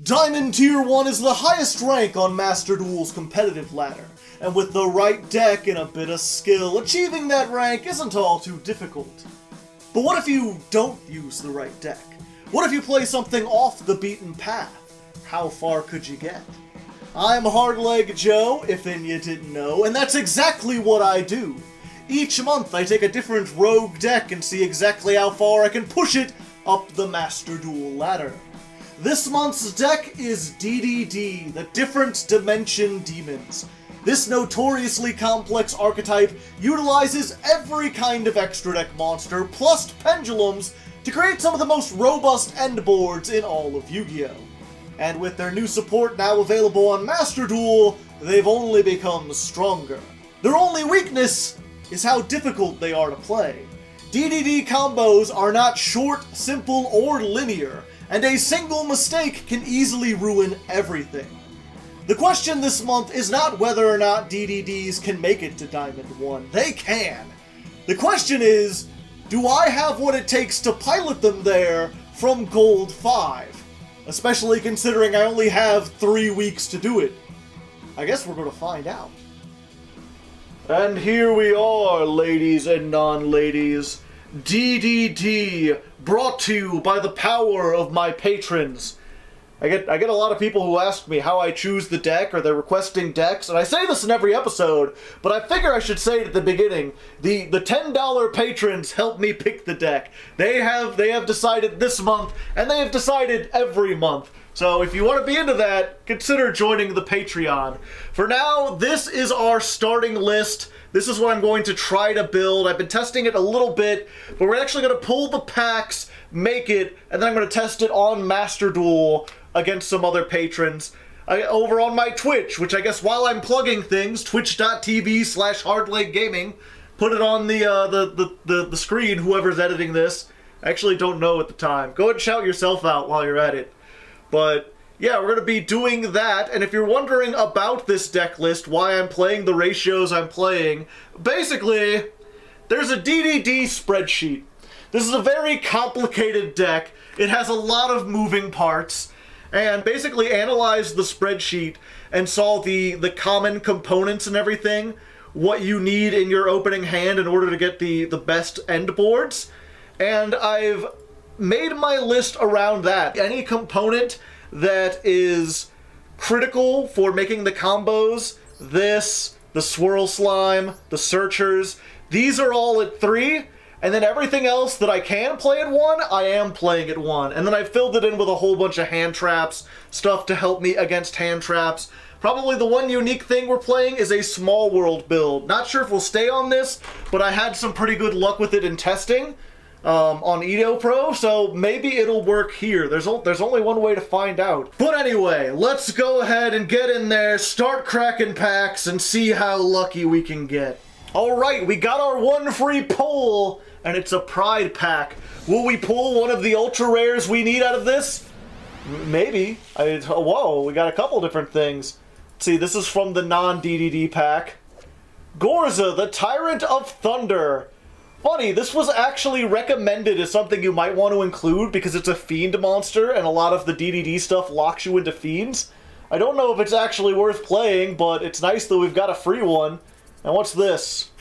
Diamond Tier 1 is the highest rank on Master Duel's competitive ladder, and with the right deck and a bit of skill, achieving that rank isn't all too difficult. But what if you don't use the right deck? What if you play something off the beaten path? How far could you get? I'm Hardleg Joe, if you didn't know, and that's exactly what I do. Each month I take a different rogue deck and see exactly how far I can push it up the Master Duel ladder. This month's deck is DDD, the Different Dimension Demons. This notoriously complex archetype utilizes every kind of extra deck monster, plus pendulums, to create some of the most robust end boards in all of Yu-Gi-Oh! And with their new support now available on Master Duel, they've only become stronger. Their only weakness is how difficult they are to play. DDD combos are not short, simple, or linear, and a single mistake can easily ruin everything. The question this month is not whether or not DDDs can make it to Diamond 1. They can. The question is, do I have what it takes to pilot them there from Gold 5? Especially considering I only have 3 weeks to do it. I guess we're going to find out. And here we are, ladies and non-ladies. DDD, brought to you by the power of my patrons. I get a lot of people who ask me how I choose the deck, or they're requesting decks, and I say this in every episode, but I figure I should say it at the beginning. The $10 patrons help me pick the deck. They have decided this month, and they have decided every month. So if you want to be into that, consider joining the Patreon. For now, this is our starting list. This is what I'm going to try to build. I've been testing it a little bit, but we're actually going to pull the packs, make it, and then I'm going to test it on Master Duel against some other patrons. Over on my Twitch, which I guess while I'm plugging things, twitch.tv/hardleggaming, put it on the screen, whoever's editing this. I actually don't know at the time. Go ahead and shout yourself out while you're at it. But yeah, we're going to be doing that, and if you're wondering about this deck list, why I'm playing the ratios I'm playing, basically, there's a DDD spreadsheet. This is a very complicated deck. It has a lot of moving parts, and basically analyzed the spreadsheet and saw the common components and everything, what you need in your opening hand in order to get the best end boards, and I've made my list around that. Any component that is critical for making the combos, the Swirl Slime, the Searchers, these are all at 3, and then everything else that I can play at 1, I am playing at 1. And then I filled it in with a whole bunch of hand traps, stuff to help me against hand traps. Probably the one unique thing we're playing is a small world build. Not sure if we'll stay on this, but I had some pretty good luck with it in testing. On Edo Pro, so maybe it'll work here. There's only one way to find out. But anyway, let's go ahead and get in there, start cracking packs, and see how lucky we can get. Alright, we got our one free pull, and it's a Pride pack. Will we pull one of the ultra rares we need out of this? Maybe. Whoa, we got a couple different things. See, this is from the non-DDD pack. Gorza, the Tyrant of Thunder. Funny, this was actually recommended as something you might want to include because it's a fiend monster and a lot of the DDD stuff locks you into fiends. I don't know if it's actually worth playing, but it's nice that we've got a free one. And what's this?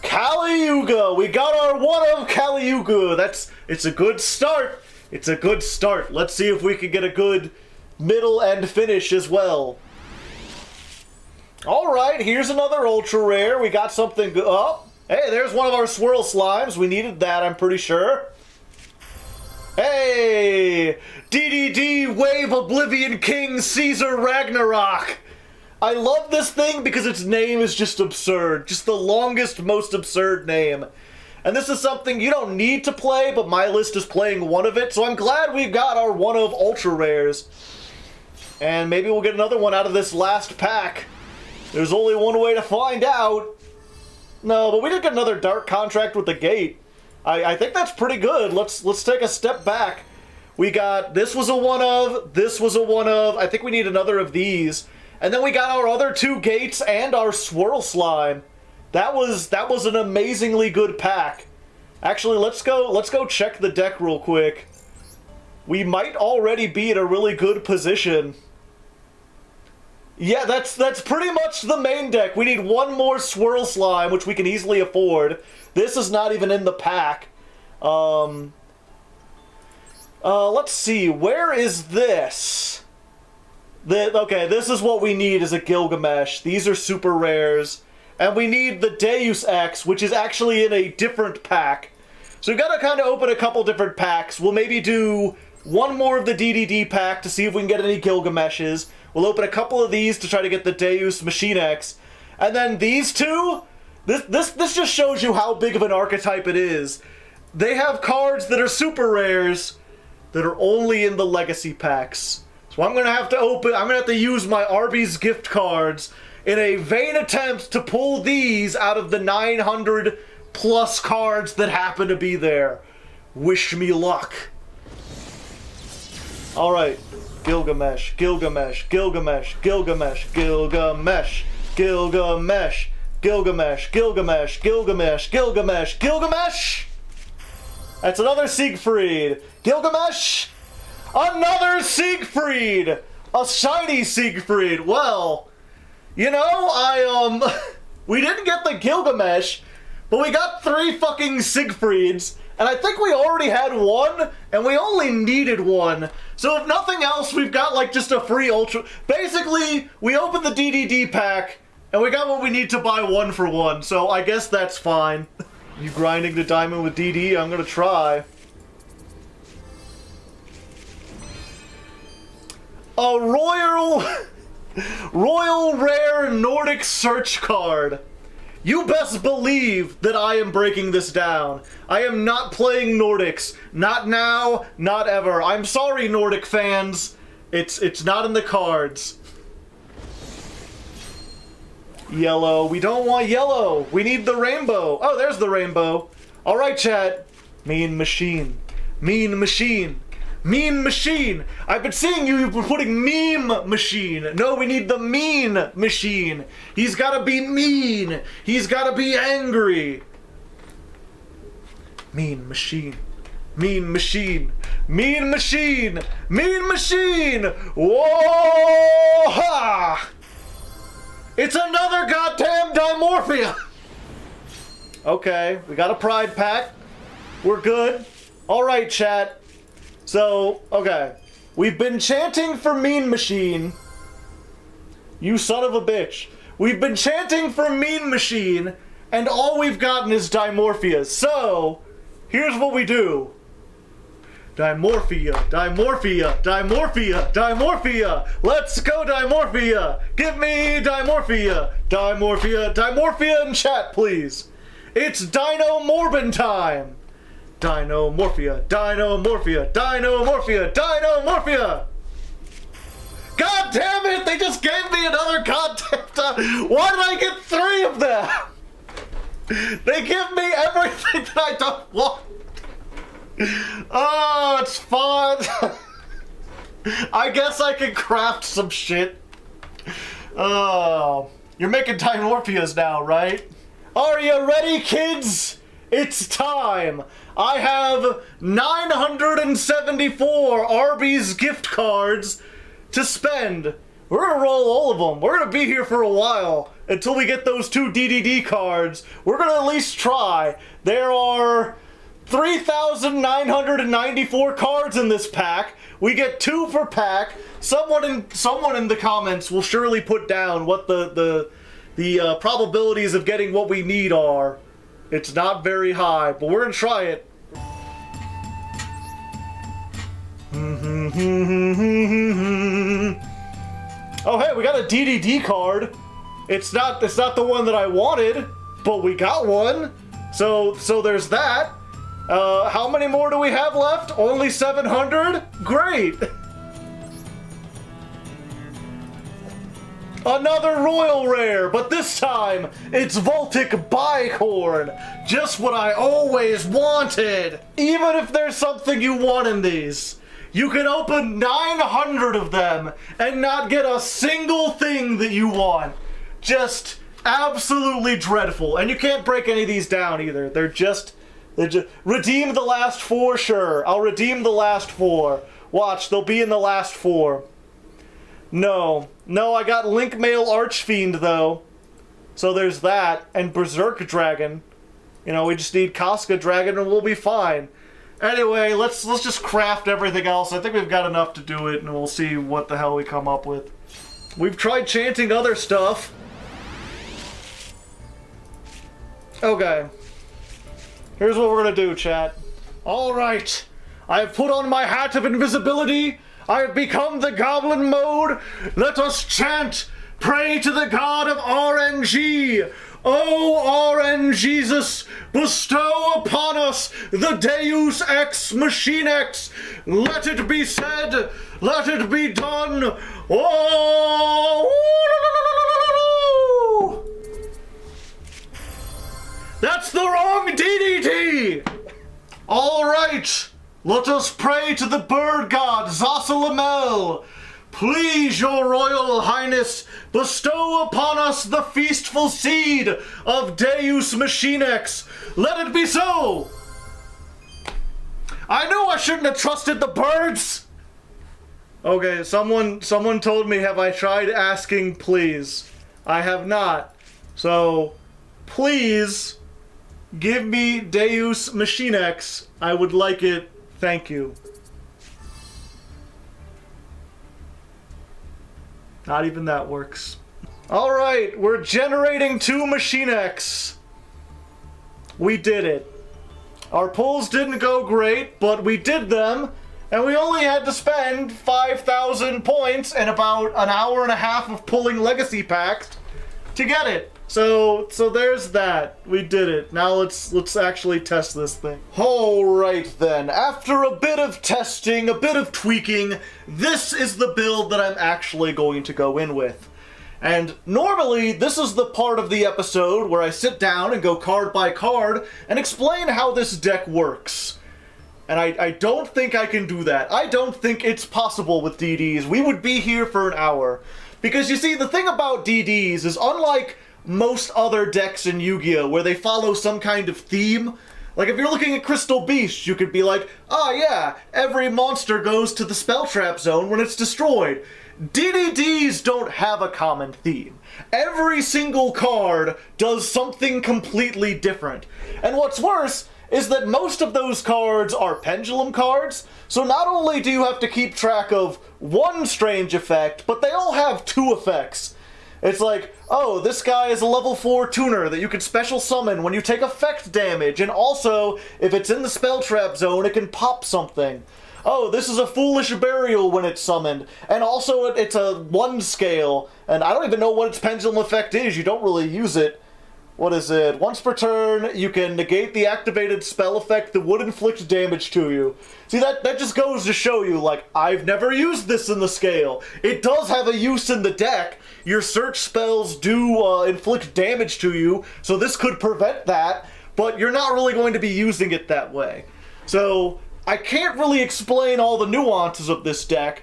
Kali-Yuga! We got our one of Kali-Yuga! It's a good start! It's a good start. Let's see if we can get a good middle and finish as well. Alright, here's another ultra rare. We got something good. Oh! Hey, there's one of our Swirl Slimes. We needed that, I'm pretty sure. Hey! DDD Wave Oblivion King Caesar Ragnarok! I love this thing because its name is just absurd. Just the longest, most absurd name. And this is something you don't need to play, but my list is playing one of it, so I'm glad we've got our one of ultra rares. And maybe we'll get another one out of this last pack. There's only one way to find out. No, but we did get another Dark Contract with the Gate. I think that's pretty good. Let's take a step back. We got, this was a one of, this was a one of, I think we need another of these. And then we got our other 2 Gates and our Swirl Slime. That was an amazingly good pack. Actually, let's go check the deck real quick. we might already be in a really good position. Yeah, that's pretty much the main deck. We need one more Swirl Slime, which we can easily afford. This is not even in the pack. Let's see, where is this? Okay, this is what we need is a Gilgamesh. These are super rares. And we need the Deus Ex, which is actually in a different pack. So we've got to kind of open a couple different packs. We'll maybe do one more of the DDD pack to see if we can get any Gilgameshes. We'll open a couple of these to try to get the Deus Machine X. And then these two, this just shows you how big of an archetype it is. They have cards that are super rares that are only in the Legacy packs. So I'm going to have to use my Arby's gift cards in a vain attempt to pull these out of the 900 plus cards that happen to be there. Wish me luck. Alright. Gilgamesh, Gilgamesh, Gilgamesh, Gilgamesh, Gilgamesh, Gilgamesh, Gilgamesh, Gilgamesh, Gilgamesh, Gilgamesh, Gilgamesh! That's another Siegfried. Gilgamesh! Another Siegfried! A shiny Siegfried. Well, you know, we didn't get the Gilgamesh, but we got 3 fucking Siegfrieds, and I think we already had one, and we only needed one. So if nothing else, we've got like just a free Ultra. Basically, we opened the DDD pack, and we got what we need to buy 1 for 1, so I guess that's fine. You grinding to diamond with DD? I'm gonna try. A Royal Rare Nordic Search card. You best believe that I am breaking this down. I am not playing Nordics. Not now, not ever. I'm sorry, Nordic fans. It's not in the cards. Yellow. We don't want yellow. We need the rainbow. Oh, there's the rainbow. All right, chat. Mean Machine. Mean Machine. Mean Machine! I've been seeing you've been putting Meme Machine. No, we need the Mean Machine. He's gotta be mean. He's gotta be angry. Mean Machine. Mean Machine. Mean Machine. Mean Machine! Whoa! Ha! It's another goddamn Dimorphia! Okay, we got a Pride pack. We're good. Alright, chat. So, okay. We've been chanting for Mean Machine. You son of a bitch. We've been chanting for Mean Machine, and all we've gotten is Dimorphia. So, here's what we do. Dimorphia, Dimorphia, Dimorphia, Dimorphia. Let's go, Dimorphia. Give me Dimorphia. Dimorphia, Dimorphia in chat, please. It's Dino Morbin time. Dinomorphia, Dinomorphia, Dinomorphia, Dinomorphia! God damn it! They just gave me another goddamn. Why did I get 3 of them? They give me everything that I don't want. Oh, it's fun. I guess I can craft some shit. Oh, you're making Dinomorphias now, right? Are you ready, kids? It's time. I have 974 Arby's gift cards to spend. We're gonna roll all of them. We're gonna be here for a while until we get those 2 DDD cards. We're gonna at least try. There are 3,994 cards in this pack. We get 2 per pack. Someone in the comments will surely put down what the probabilities of getting what we need are. It's not very high, but we're gonna try it. Oh hey, we got a DDD card. It's not the one that I wanted, but we got one. So there's that. How many more do we have left? Only 700? Great. Another Royal Rare, but this time it's Voltic Bicorn. Just what I always wanted. Even if there's something you want in these, you can open 900 of them and not get a single thing that you want. Just absolutely dreadful. And you can't break any of these down either. They're just redeem the last 4, sure. I'll redeem the last 4. Watch, they'll be in the last 4. No, I got Link Mail Archfiend though. So there's that, and Berserk Dragon. You know, we just need Casca Dragon and we'll be fine. Anyway, let's just craft everything else. I think we've got enough to do it, and we'll see what the hell we come up with. We've tried chanting other stuff. Okay. Here's what we're gonna do, chat. Alright. I have put on my hat of invisibility. I have become the goblin mode. Let us chant. Pray to the god of RNG. O RNGesus, bestow upon us the Deus Ex Machine X. Let it be said, let it be done. Oh, that's the wrong DDT. All right, let us pray to the bird god Zasalamel. Please, your royal highness, bestow upon us the feastful seed of Deus Machine X. Let it be so. I knew I shouldn't have trusted the birds. Okay, someone told me, have I tried asking please? I have not. So, please give me Deus Machine X. I would like it. Thank you. Not even that works. Alright, we're generating 2 Machine X. We did it. Our pulls didn't go great, but we did them, and we only had to spend 5,000 points and about an hour and a half of pulling legacy packs to get it. So there's that. We did it. Now let's actually test this thing. Alright then, after a bit of testing, a bit of tweaking, this is the build that I'm actually going to go in with. And normally, this is the part of the episode where I sit down and go card by card and explain how this deck works. And I don't think I can do that. I don't think it's possible with DDs. We would be here for an hour. Because you see, the thing about DDs is unlike most other decks in Yu-Gi-Oh! Where they follow some kind of theme. Like, if you're looking at Crystal Beast, you could be like, oh yeah, every monster goes to the Spell Trap Zone when it's destroyed. DDDs don't have a common theme. Every single card does something completely different. And what's worse is that most of those cards are pendulum cards, so not only do you have to keep track of one strange effect, but they all have 2 effects. It's like, oh, this guy is a level 4 tuner that you can special summon when you take effect damage, and also, if it's in the spell trap zone, it can pop something. Oh, this is a foolish burial when it's summoned, and also it's a 1 scale, and I don't even know what its pendulum effect is, you don't really use it. What is it? Once per turn, you can negate the activated spell effect that would inflict damage to you. See, that just goes to show you, like, I've never used this in the scale. It does have a use in the deck. Your search spells do inflict damage to you, so this could prevent that, but you're not really going to be using it that way. So, I can't really explain all the nuances of this deck,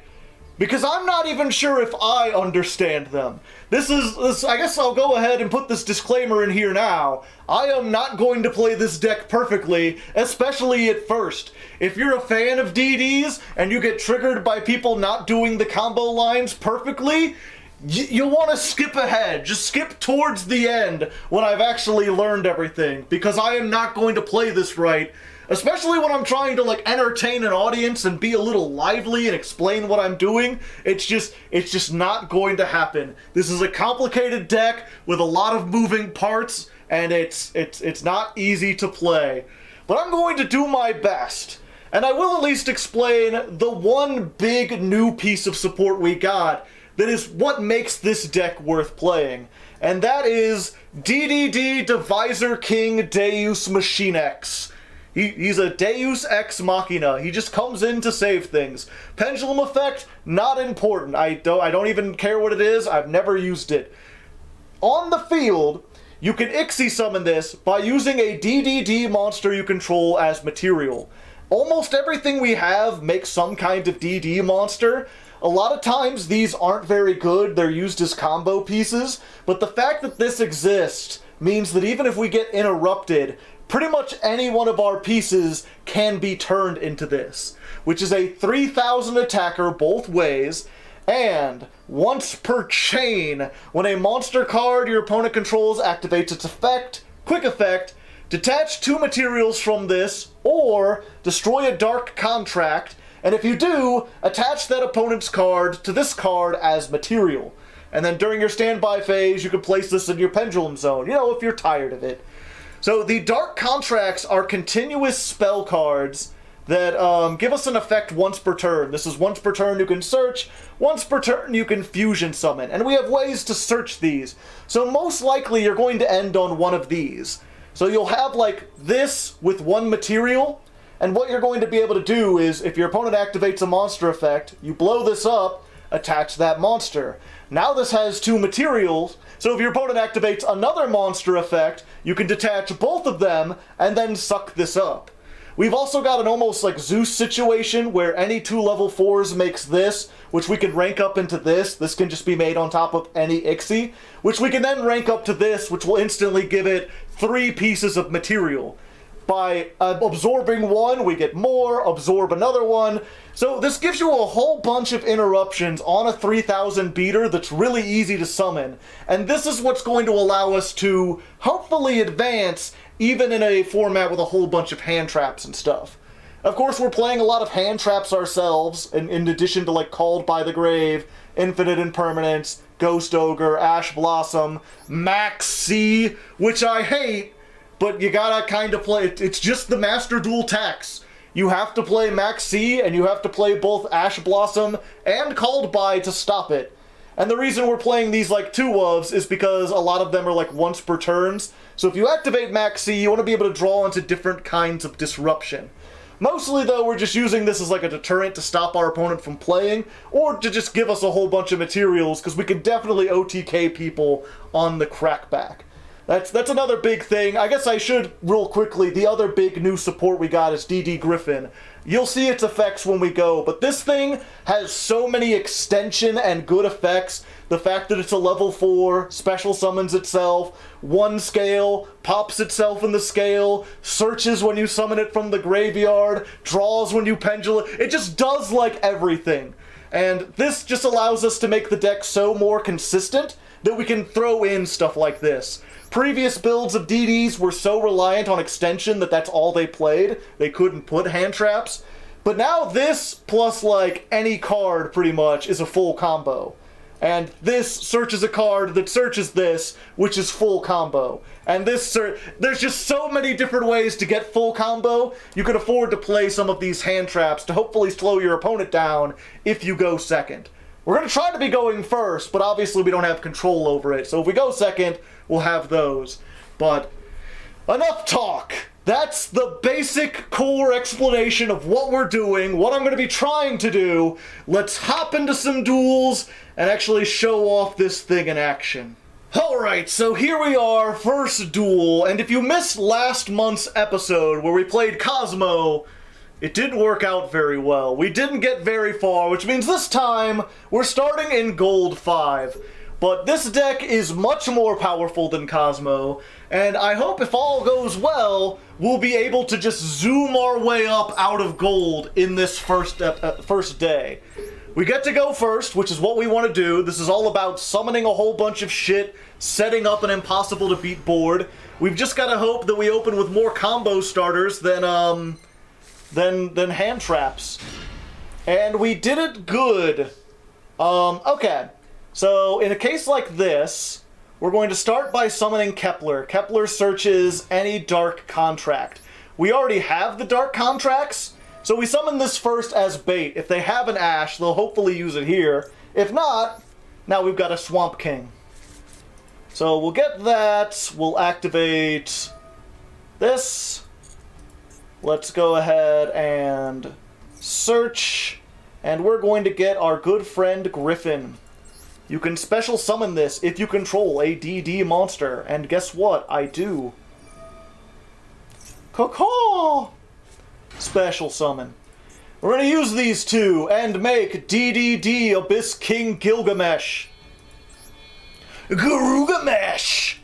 because I'm not even sure if I understand them. I guess I'll go ahead and put this disclaimer in here now. I am not going to play this deck perfectly, especially at first. If you're a fan of DDs and you get triggered by people not doing the combo lines perfectly, you'll want to skip ahead. Just skip towards the end when I've actually learned everything, because I am not going to play this right. Especially when I'm trying to, like, entertain an audience and be a little lively and explain what I'm doing. It's just not going to happen. This is a complicated deck with a lot of moving parts, and it's not easy to play. But I'm going to do my best. And I will at least explain the one big new piece of support we got that is what makes this deck worth playing. And that is DDD Divisor King Deus Machine X. He's a Deus Ex Machina. He just comes in to save things. Pendulum effect, not important. I don't even care what it is. I've never used it. On the field, you can Ixie summon this by using a DDD monster you control as material. Almost everything we have makes some kind of DD monster. A lot of times these aren't very good. They're used as combo pieces. But the fact that this exists means that even if we get interrupted, pretty much any one of our pieces can be turned into this, which is a 3,000 attacker both ways, and once per chain, when a monster card your opponent controls activates its effect, quick effect, detach 2 materials from this, or destroy a dark contract, and if you do, attach that opponent's card to this card as material. And then during your standby phase, you can place this in your pendulum zone, you know, if you're tired of it. So the dark contracts are continuous spell cards that give us an effect once per turn. This is once per turn you can search, once per turn you can fusion summon, and we have ways to search these. So most likely you're going to end on one of these. So you'll have like this with 1 material, and what you're going to be able to do is, if your opponent activates a monster effect, you blow this up, attach that monster. Now this has 2 materials, so if your opponent activates another monster effect, you can detach both of them and then suck this up. We've also got an almost like Zeus situation where any 2 level 4s makes this, which we can rank up into this. This can just be made on top of any Ixie, which we can then rank up to this, which will instantly give it 3 pieces of material. By absorbing 1, we get more, absorb another one. So this gives you a whole bunch of interruptions on a 3,000 beater that's really easy to summon. And this is what's going to allow us to hopefully advance even in a format with a whole bunch of hand traps and stuff. Of course, we're playing a lot of hand traps ourselves, in addition to like Called by the Grave, Infinite Impermanence, Ghost Ogre, Ash Blossom, Max C, which I hate, but you gotta kind of play, it's just the Master Duel tax. You have to play Max C, and you have to play both Ash Blossom and Called By to stop it. And the reason we're playing these like 2 ofs is because a lot of them are like once per turns. So if you activate Max C, you want to be able to draw into different kinds of disruption. Mostly though, we're just using this as like a deterrent to stop our opponent from playing, or to just give us a whole bunch of materials, because we can definitely OTK people on the crackback. That's another big thing. I guess I should, real quickly, the other big new support we got is DD Griffin. You'll see its effects when we go, but this thing has so many extension and good effects. The fact that it's a level 4, special summons itself, 1 scale, pops itself in the scale, searches when you summon it from the graveyard, draws when you pendulum. It just does like everything. And this just allows us to make the deck so more consistent that we can throw in stuff like this. Previous builds of DDs were so reliant on extension that that's all they played. They couldn't put hand traps. But now this, plus like any card pretty much, is a full combo. And this searches a card that searches this, which is full combo. And this there's just so many different ways to get full combo. You can afford to play some of these hand traps to hopefully slow your opponent down if you go second. We're going to try to be going first, but obviously we don't have control over it. So if we go second, we'll have those. But enough talk. That's the basic core explanation of what we're doing, what I'm going to be trying to do. Let's hop into some duels and actually show off this thing in action. Alright, so here we are, first duel, and if you missed last month's episode where we played Cosmo, it didn't work out very well. We didn't get very far, which means this time we're starting in Gold 5. But this deck is much more powerful than Cosmo, and I hope if all goes well, we'll be able to just zoom our way up out of gold in this first day. We get to go first, which is what we want to do. This is all about summoning a whole bunch of shit, setting up an impossible to beat board. We've just got to hope that we open with more combo starters than hand traps. And we did it good. Okay. So, in a case like this, we're going to start by summoning Kepler. Kepler searches any dark contract. We already have the dark contracts, so we summon this first as bait. If they have an Ash, they'll hopefully use it here. If not, now we've got a Swamp King. So we'll get that, we'll activate this. Let's go ahead and search, and we're going to get our good friend Griffin. You can special summon this if you control a DD monster, and guess what? I do. Caw-caw! Special summon. We're going to use these two and make DDD Abyss King Gilgamesh. Garugamesh!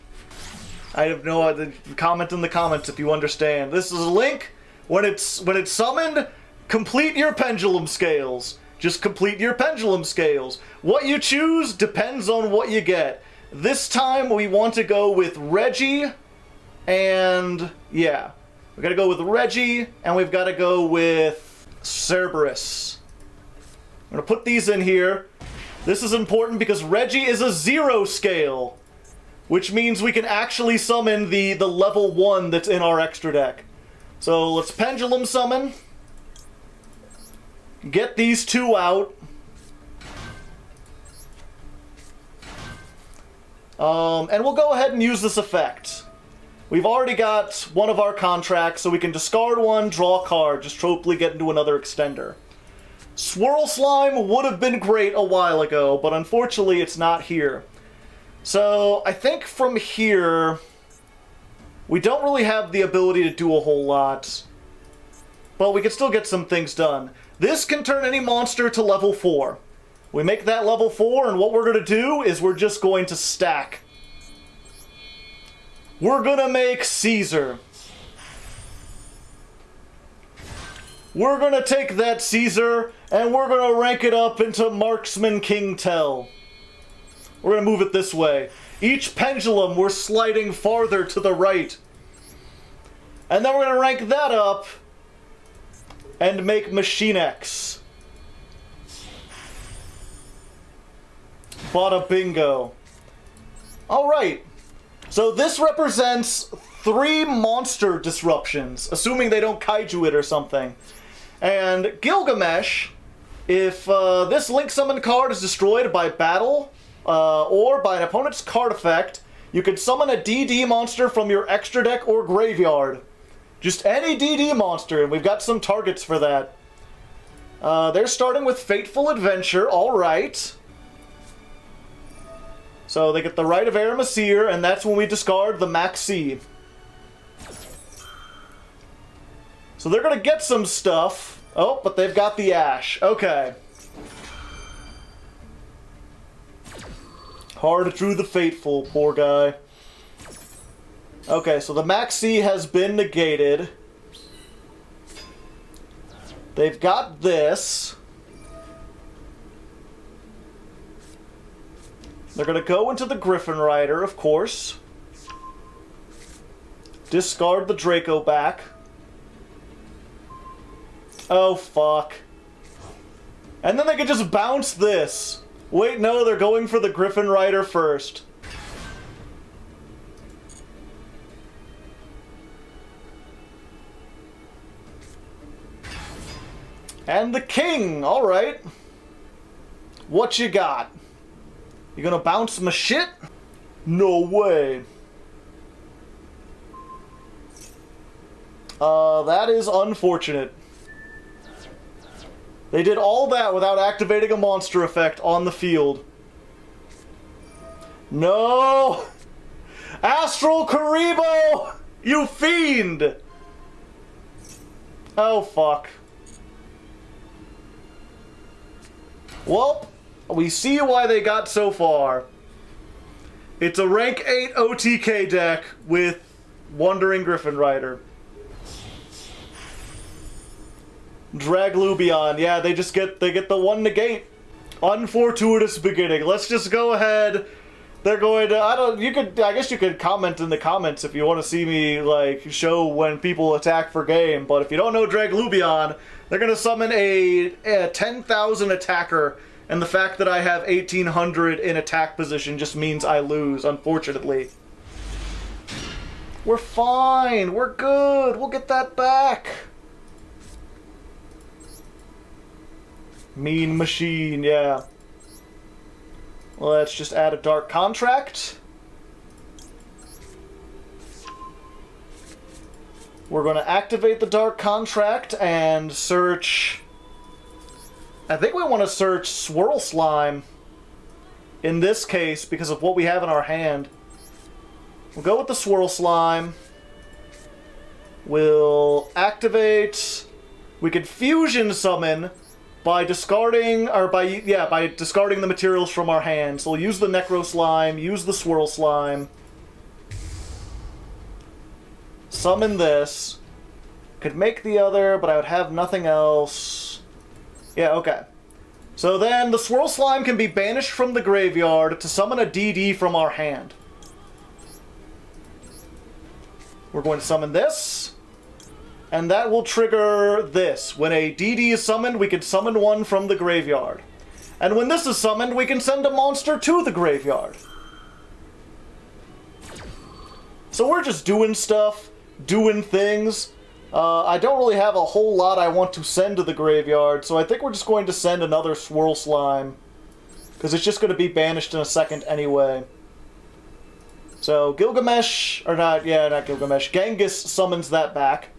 I have no idea. Comment in the comments if you understand. This is a link. When it's summoned, complete your pendulum scales. Just complete your pendulum scales. What you choose depends on what you get. This time we want to go with Reggie, and yeah. We gotta go with Reggie, and we've gotta go with Cerberus. I'm gonna put these in here. This is important because Reggie is a 0 scale, which means we can actually summon the level 1 that's in our extra deck. So let's pendulum summon. Get these 2 out. And we'll go ahead and use this effect. We've already got one of our contracts, so we can discard one, draw a card, just hopefully get into another extender. Swirl Slime would have been great a while ago, but unfortunately it's not here. So I think from here, we don't really have the ability to do a whole lot, but we can still get some things done. This can turn any monster to level 4. We make that level 4, and what we're going to do is we're just going to stack. We're going to make Caesar. We're going to take that Caesar, and we're going to rank it up into Marksman King Tell. We're going to move it this way. Each pendulum, we're sliding farther to the right. And then we're going to rank that up and make Machine X. Bada bingo. Alright. So this represents 3 monster disruptions, assuming they don't kaiju it or something. And Gilgamesh, if this Link Summon card is destroyed by battle, or by an opponent's card effect, you can summon a DD monster from your extra deck or graveyard. Just any DD monster, and we've got some targets for that. They're starting with Fateful Adventure, alright. So they get the Rite of Aramesir, and that's when we discard the Maxi. So they're gonna get some stuff. Oh, but they've got the Ash. Okay. Hard drew the Fateful, poor guy. Okay, so the Maxi has been negated. They've got this. They're gonna go into the Griffin Rider, of course. Discard the Draco back. Oh, fuck. And then they can just bounce this. Wait, no, they're going for the Griffin Rider first. And the King, alright. What you got? You gonna bounce my shit? No way. That is unfortunate. They did all that without activating a monster effect on the field. No! Astral Karibo! You fiend! Oh, fuck. Well, we see why they got so far. It's a rank 8 OTK deck with Wandering Griffin Rider. Draglubion, yeah, they get the 1 negate. Unfortuitous beginning. Let's just go ahead. They're going to, I guess you could comment in the comments if you want to see me, like, show when people attack for game, but if you don't know Draglubion, they're going to summon a 10,000 attacker, and the fact that I have 1,800 in attack position just means I lose, unfortunately. We're fine, we're good, we'll get that back. Mean Machine, yeah. Let's just add a Dark Contract. We're going to activate the Dark Contract and search... I think we want to search Swirl Slime in this case because of what we have in our hand. We'll go with the Swirl Slime. We'll activate... We could Fusion Summon by discarding, by discarding the materials from our hand. So we'll use the Necro Slime, use the Swirl Slime. summon this. Could make the other, but I would have nothing else. Yeah, okay. So then the Swirl Slime can be banished from the graveyard to summon a DD from our hand. We're going to summon this. And that will trigger this. When a DD is summoned, we can summon one from the graveyard. And when this is summoned, we can send a monster to the graveyard. So we're just doing stuff, doing things. I don't really have a whole lot I want to send to the graveyard, so I think we're just going to send another Swirl Slime. Because it's just going to be banished in a second anyway. So Gilgamesh, or not Gilgamesh, Genghis summons that back.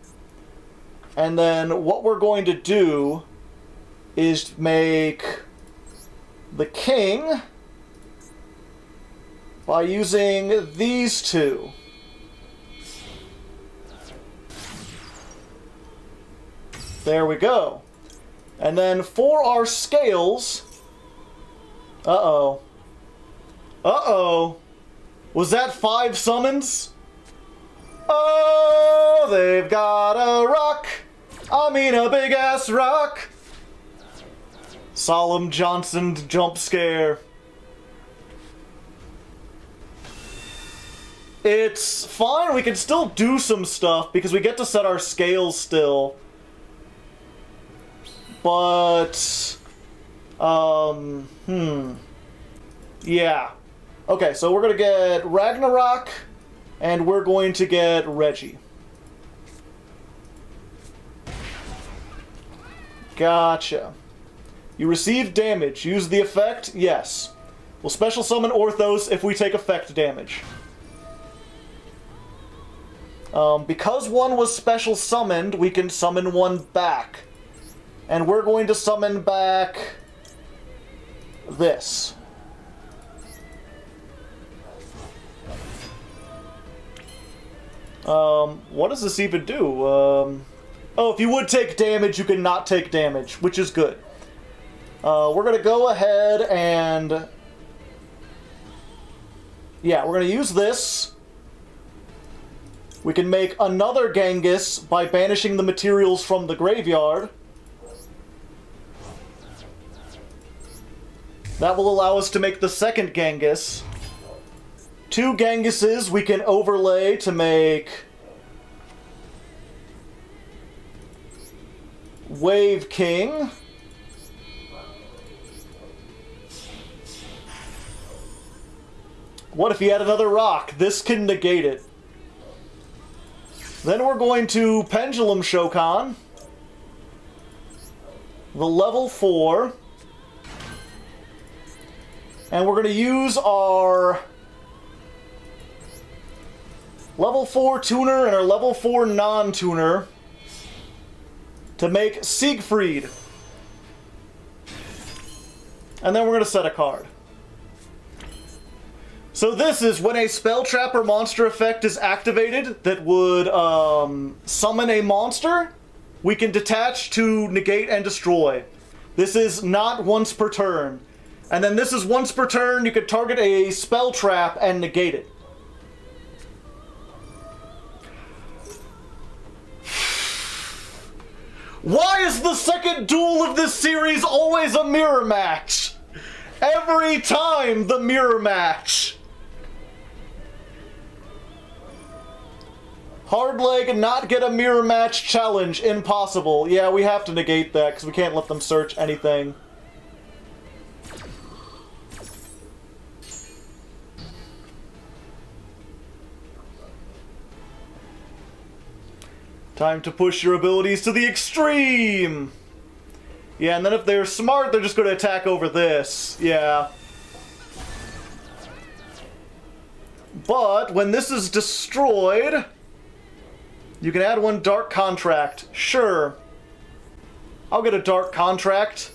And then what we're going to do is make the king by using these two. There we go. And then for our scales... Uh-oh. Uh-oh. Was that 5 summons? Oh, they've got a rock. I mean a big-ass rock. Solemn Johnson jump scare. It's fine, we can still do some stuff because we get to set our scales still. But... yeah. Okay, so we're gonna get Ragnarok, and we're going to get Reggie. Gotcha. You receive damage. Use the effect? Yes. We'll special summon Orthos if we take effect damage. Because one was special summoned, we can summon one back. And we're going to summon back this. What does this even do? Oh, if you would take damage, you can not take damage, which is good. We're gonna go ahead and... yeah, we're gonna use this. We can make another Genghis by banishing the materials from the graveyard. That will allow us to make the second Genghis. 2 Genghises we can overlay to make Wave King. What if he had another rock? This can negate it. Then we're going to Pendulum Shokan. The level 4. And we're going to use our level 4 tuner and our level 4 non-tuner to make Siegfried. And then we're going to set a card. So this is when a spell trap or monster effect is activated that would summon a monster, we can detach to negate and destroy. This is not once per turn. And then this is once per turn, you can target a spell trap and negate it. Why is the second duel of this series always a mirror match? Every time the mirror match. Hardleg not get a mirror match challenge. Impossible. Yeah, we have to negate that because we can't let them search anything. Time to push your abilities to the extreme! Yeah, and then if they're smart, they're just going to attack over this. Yeah. But when this is destroyed, you can add 1 Dark Contract. Sure. I'll get a Dark Contract.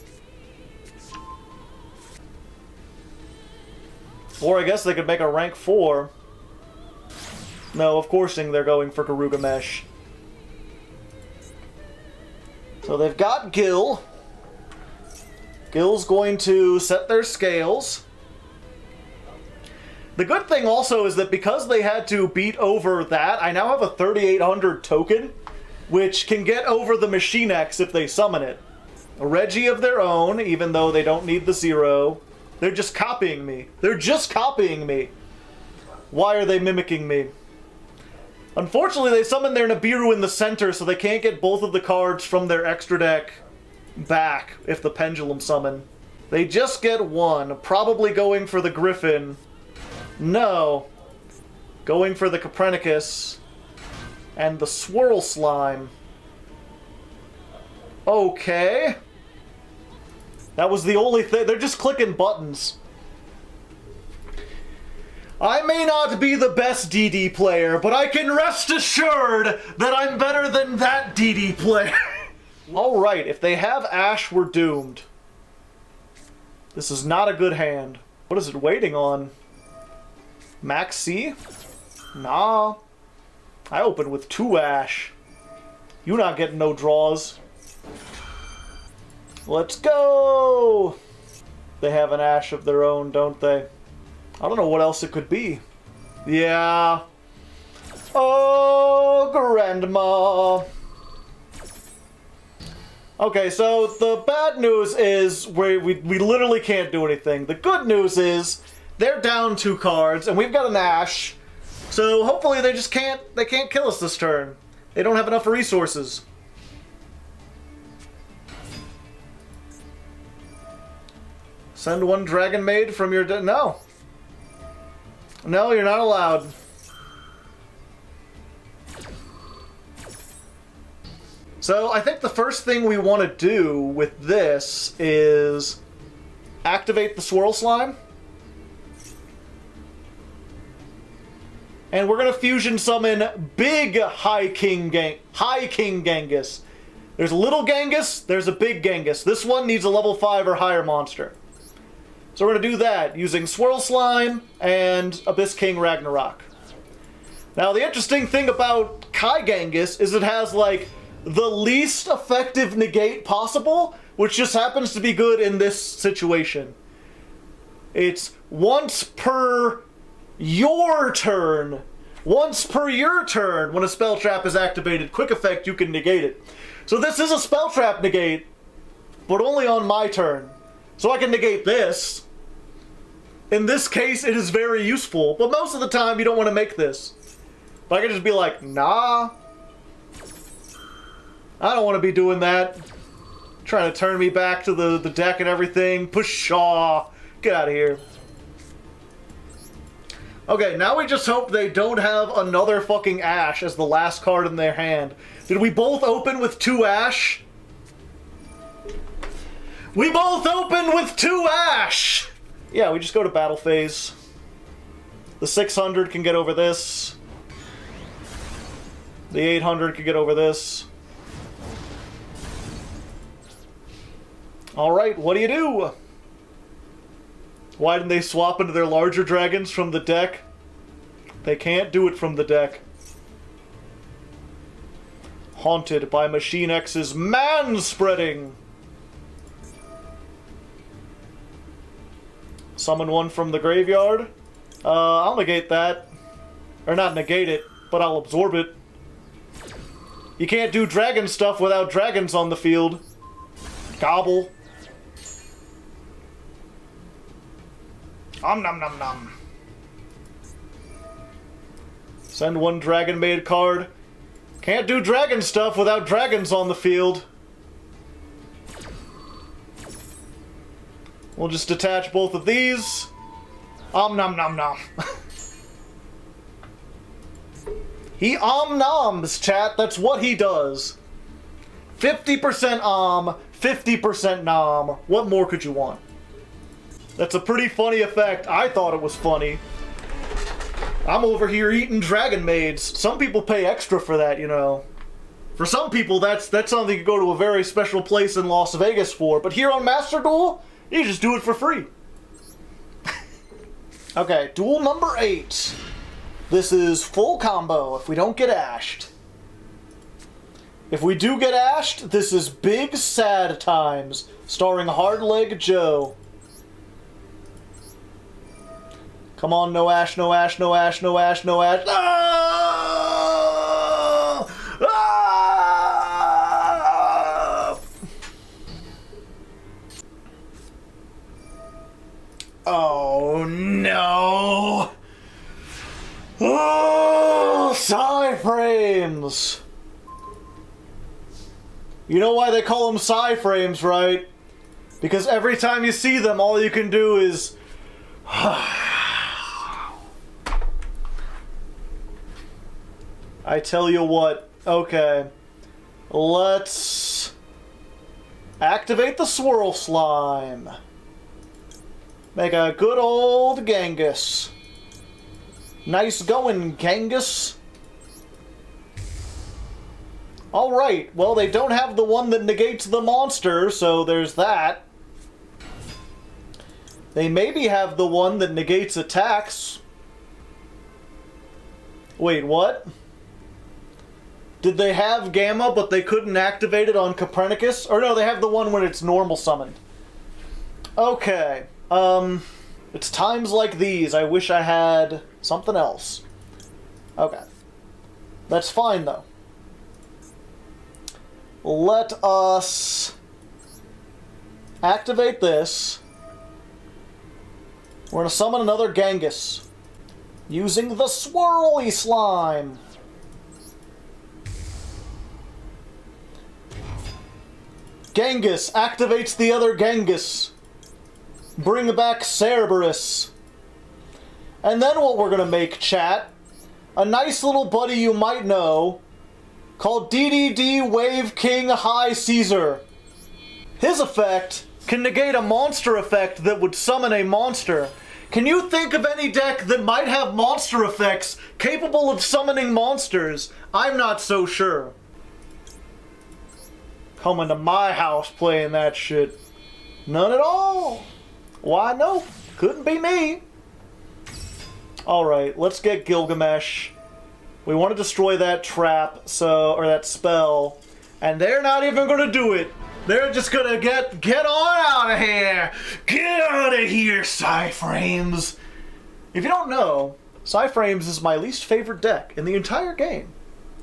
Or I guess they could make a rank 4. No, of course they're going for Garugamesh. So they've got Gil. Gil's going to set their scales. The good thing also is that because they had to beat over that, I now have a 3800 token, which can get over the Machine X if they summon it. A Reggie of their own, even though they don't need the 0. They're just copying me. They're just copying me. Why are they mimicking me? Unfortunately, they summon their Nibiru in the center, so they can't get both of the cards from their extra deck back if the Pendulum summon. They just get one, probably going for the Griffin. No. Going for the Copernicus. And the Swirl Slime. Okay. That was the only thing. They're just clicking buttons. I may not be the best DD player, but I can rest assured that I'm better than that DD player. Alright, if they have Ash, we're doomed. This is not a good hand. What is it waiting on? Max C? Nah. I open with 2 Ash. You not getting no draws. Let's go! They have an Ash of their own, don't they? I don't know what else it could be. Yeah. Oh, Grandma. Okay, so the bad news is we literally can't do anything. The good news is they're down 2 cards, and we've got an Ash. So hopefully they can't kill us this turn. They don't have enough resources. Send 1 Dragonmaid from your no. No, you're not allowed. So I think the first thing we want to do with this is activate the Swirl Slime. And we're going to fusion summon big High King Genghis. There's a little Genghis, there's a big Genghis. This one needs a level 5 or higher monster. So we're going to do that using Swirl Slime and Abyss King Ragnarok. Now the interesting thing about Kai Genghis is it has like the least effective negate possible, which just happens to be good in this situation. It's once per your turn. Once per your turn, when a spell trap is activated, quick effect, you can negate it. So this is a spell trap negate, but only on my turn. So I can negate this. In this case, it is very useful, but most of the time you don't want to make this. But I can just be like, nah. I don't want to be doing that. Trying to turn me back to the deck and everything. Pshaw. Get out of here. Okay, now we just hope they don't have another fucking Ash as the last card in their hand. Did we both open with 2 Ash? We both open with 2 Ash! Yeah, we just go to battle phase. The 600 can get over this. The 800 can get over this. Alright, what do you do? Why didn't they swap into their larger dragons from the deck? They can't do it from the deck. Haunted by Machine X's man-spreading! Summon 1 from the graveyard. I'll negate that. Or not negate it, but I'll absorb it. You can't do dragon stuff without dragons on the field. Gobble. Nom nom nom nom. Send 1 Dragonmaid card. Can't do dragon stuff without dragons on the field. We'll just detach both of these. Nom nom nom. He noms, chat. That's what he does. 50% 50% nom. What more could you want? That's a pretty funny effect. I thought it was funny. I'm over here eating Dragonmaids. Some people pay extra for that, you know. For some people, that's something you go to a very special place in Las Vegas for. But here on Master Duel, you just do it for free. Okay, duel number 8. This is full combo if we don't get ashed. If we do get ashed, this is Big Sad Times, starring Hardleg Joe. Come on, no ash, no ash, no ash, no ash, no ash. Ah! Ah! Oh no! Oh, Psy-Frames! You know why they call them Psy-Frames, right? Because every time you see them, all you can do is... I tell you what, okay. Let's activate the Swirl Slime. Make a good old Genghis. Nice going, Genghis. Alright, well, they don't have the one that negates the monster, so there's that. They maybe have the one that negates attacks. Wait, what? Did they have Gamma, but they couldn't activate it on Copernicus? Or no, they have the one when it's normal summoned. Okay, it's times like these I wish I had something else. Okay. That's fine, though. Let us activate this. We're going to summon another Genghis using the Swirly Slime. Genghis activates the other Genghis. Bring back Cerberus. And then what we're going to make, chat, a nice little buddy you might know called DDD Wave King High Caesar. His effect can negate a monster effect that would summon a monster. Can you think of any deck that might have monster effects capable of summoning monsters? I'm not so sure. Coming to my house playing that shit. None at all. Why, no. Couldn't be me. Alright, let's get Gilgamesh. We want to destroy that trap, or that spell. And they're not even going to do it. They're just going to get on out of here. Get out of here, Psy-Frames. If you don't know, Psy-Frames is my least favorite deck in the entire game.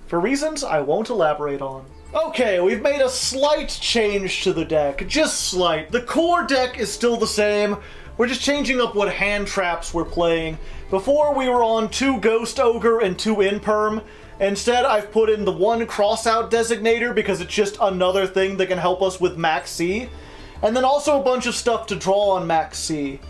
For reasons I won't elaborate on. Okay, we've made a slight change to the deck. Just slight. The core deck is still the same. We're just changing up what hand traps we're playing. Before we were on 2 Ghost Ogre and 2 Imperm. Instead, I've put in the 1 Crossout Designator because it's just another thing that can help us with Max C. And then also a bunch of stuff to draw on Max C.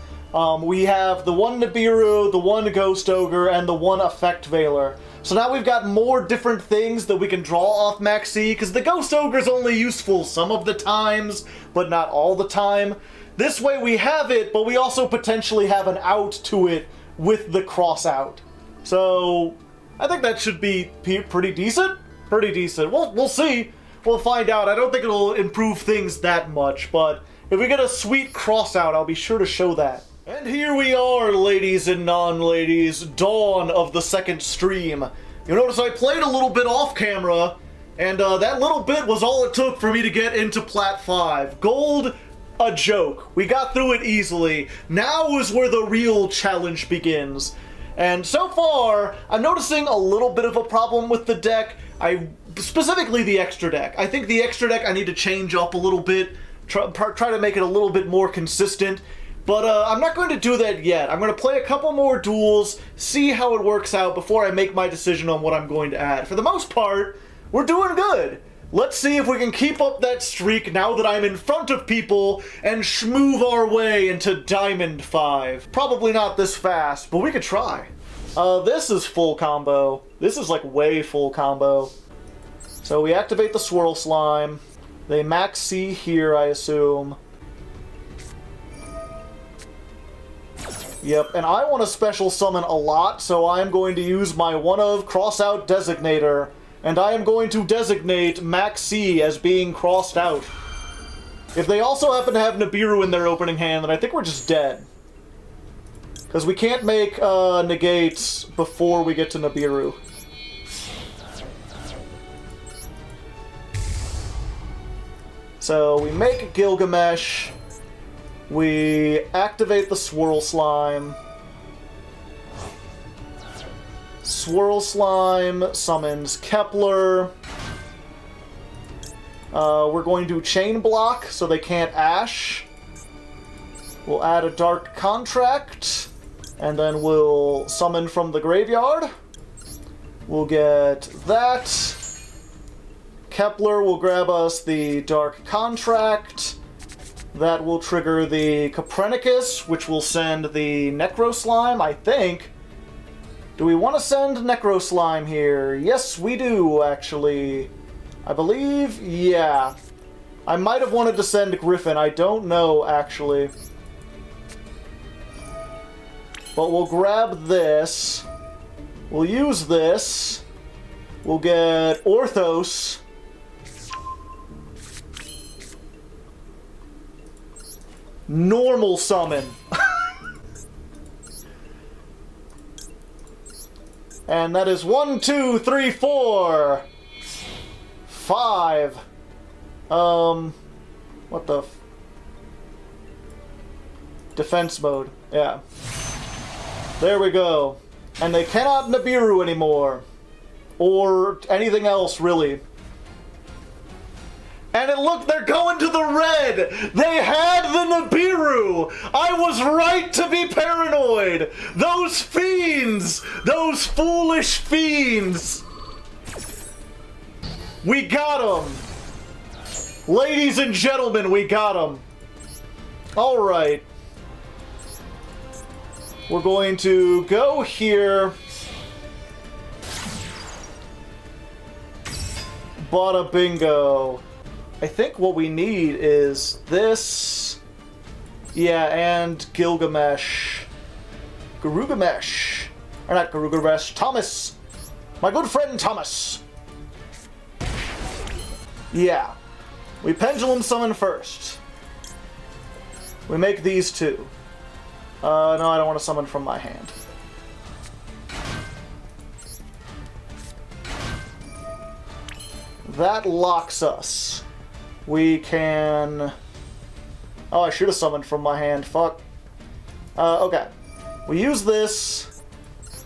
We have the 1 Nibiru, the 1 Ghost Ogre, and the 1 Effect Veiler. So now we've got more different things that we can draw off Max C, because the Ghost Ogre is only useful some of the times, but not all the time. This way we have it, but we also potentially have an out to it with the Crossout. So I think that should be pretty decent. Pretty decent. We'll see. We'll find out. I don't think it'll improve things that much, but if we get a sweet Crossout, I'll be sure to show that. And here we are, ladies and non-ladies, dawn of the second stream. You notice I played a little bit off camera, and that little bit was all it took for me to get into Plat 5. Gold, a joke. We got through it easily. Now is where the real challenge begins. And so far, I'm noticing a little bit of a problem with the deck. Specifically the extra deck. I think the extra deck I need to change up a little bit, try to make it a little bit more consistent. But I'm not going to do that yet. I'm going to play a couple more duels, see how it works out before I make my decision on what I'm going to add. For the most part, we're doing good. Let's see if we can keep up that streak now that I'm in front of people and schmoove our way into Diamond 5. Probably not this fast, but we could try. This is full combo. This is like way full combo. So we activate the Swirl Slime. They max C here, I assume. Yep, and I want to special summon a lot, so I'm going to use my one of Crossout Designator, and I am going to designate Max C as being crossed out. If they also happen to have Nibiru in their opening hand, then I think we're just dead. Because we can't make negates before we get to Nibiru. So we make Gilgamesh. We activate the Swirl Slime. Swirl Slime summons Kepler. We're going to chain block so they can't Ash. We'll add a Dark Contract, and then we'll summon from the graveyard. We'll get that. Kepler will grab us the Dark Contract. That will trigger the Copernicus, which will send the Necro Slime, I think. Do we want to send Necro Slime here? Yes, we do, actually. I believe, yeah. I might have wanted to send Griffin, I don't know, actually. But we'll grab this. We'll use this. We'll get Orthos. Normal summon. And that is 1, 2, 3, 4, 5. What the? Defense mode. Yeah. There we go. And they cannot Nibiru anymore. Or anything else, really. And it look, they're going to the red! They had the Nibiru! I was right to be paranoid! Those fiends! Those foolish fiends! We got them! Ladies and gentlemen, we got them! Alright. We're going to go here. Bada bingo. I think what we need is this. Yeah, and Gilgamesh. Garugamesh. Or not Garugamesh, Thomas. My good friend Thomas. Yeah. We Pendulum Summon first. We make these two. No, I don't want to summon from my hand. That locks us. We can... Oh, I should have summoned from my hand. Fuck. Okay. We use this.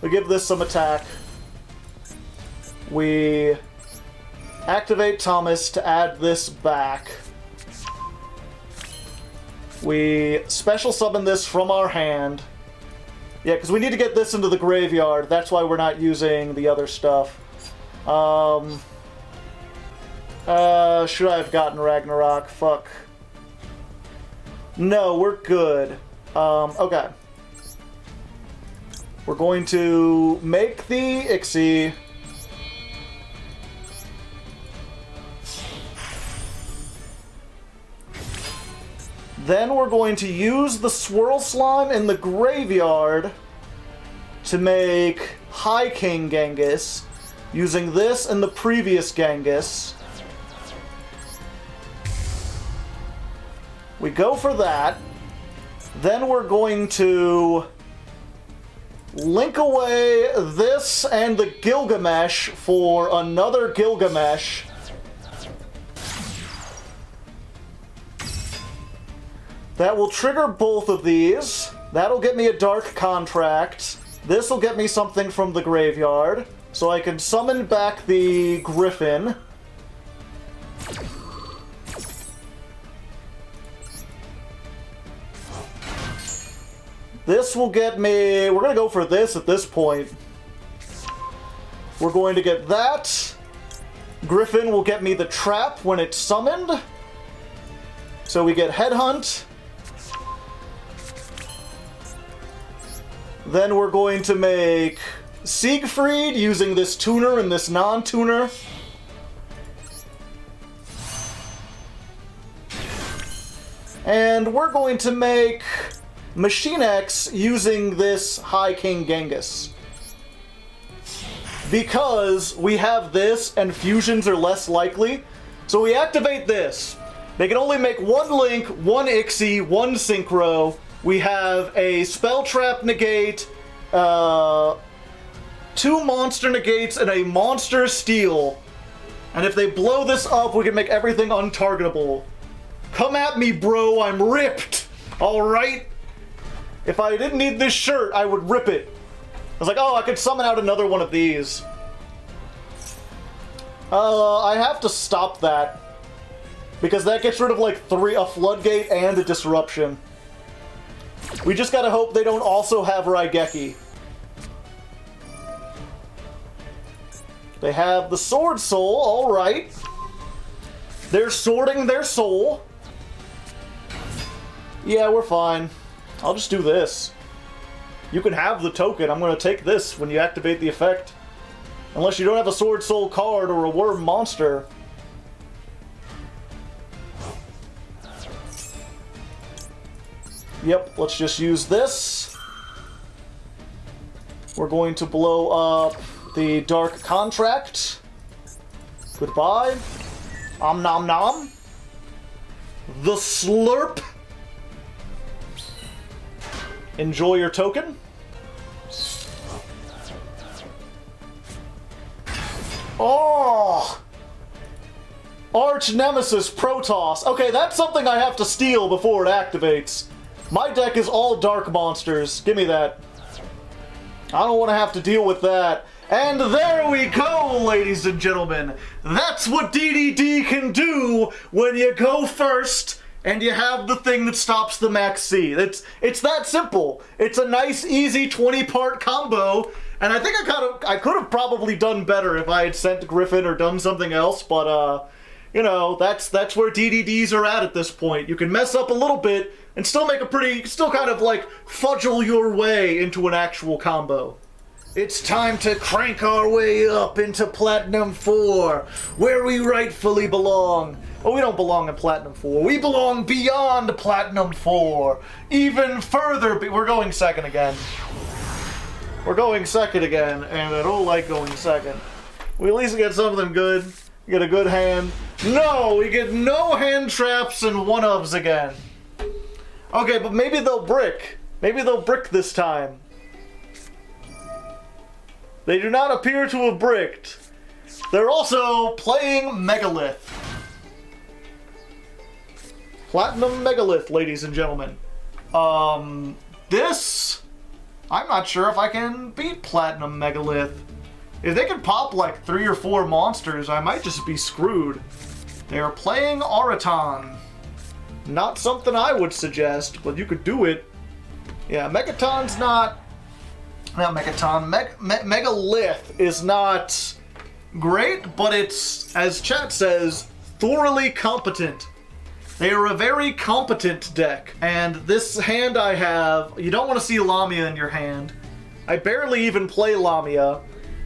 We give this some attack. We activate Thomas to add this back. We special summon this from our hand. Yeah, because we need to get this into the graveyard. That's why we're not using the other stuff. Should I have gotten Ragnarok? Fuck. No, we're good. Okay. We're going to make the Ixie. Then we're going to use the Swirl Slime in the graveyard to make High King Genghis, using this and the previous Genghis. We go for that. Then we're going to link away this and the Gilgamesh for another Gilgamesh. That will trigger both of these. That'll get me a Dark Contract. This will get me something from the graveyard, so I can summon back the Griffin. This will get me... We're going to go for this at this point. We're going to get that. Griffin will get me the trap when it's summoned. So we get Headhunt. Then we're going to make Siegfried using this tuner and this non-tuner. And we're going to make Machine X using this High King Genghis. Because we have this and fusions are less likely. So we activate this. They can only make one Link, one Ixie, one Synchro. We have a Spell Trap negate, 2 monster negates, and a monster steal. And if they blow this up, we can make everything untargetable. Come at me, bro, I'm ripped! Alright? If I didn't need this shirt, I would rip it. I was like, oh, I could summon out another one of these. I have to stop that. Because that gets rid of like a Floodgate and a Disruption. We just gotta hope they don't also have Raigeki. They have the Swordsoul, alright. They're sorting their soul. Yeah, we're fine. I'll just do this. You can have the token. I'm gonna take this when you activate the effect. Unless you don't have a Swordsoul card or a Worm monster. Yep, let's just use this. We're going to blow up the Dark Contract. Goodbye. Om nom nom. The Slurp. Enjoy your token. Oh! Arch Nemesis Protoss. Okay, that's something I have to steal before it activates. My deck is all dark monsters. Give me that. I don't want to have to deal with that. And there we go, ladies and gentlemen. That's what DDD can do when you go first and you have the thing that stops the Max C. It's that simple. It's a nice, easy 20-part combo. And I think I could have probably done better if I had sent Griffin or done something else, but you know, that's where DDDs are at this point. You can mess up a little bit and still make a still kind of like fudgel your way into an actual combo. It's time to crank our way up into Platinum 4, where we rightfully belong. Well, we don't belong in Platinum 4. We belong beyond Platinum 4. Even further, we're going second again. We're going second again, and I don't like going second. We at least get something good. We get a good hand. No, we get no hand traps and one-ofs again. Okay, but maybe they'll brick. Maybe they'll brick this time. They do not appear to have bricked. They're also playing Megalith. Platinum Megalith, ladies and gentlemen. This... I'm not sure if I can beat Platinum Megalith. If they can pop like 3 or 4 monsters, I might just be screwed. They are playing Araton. Not something I would suggest, but you could do it. Yeah, Megaton's not... Not Megaton. Megalith is not great, but it's, as chat says, thoroughly competent. They are a very competent deck, and this hand I have, you don't want to see Lamia in your hand. I barely even play Lamia.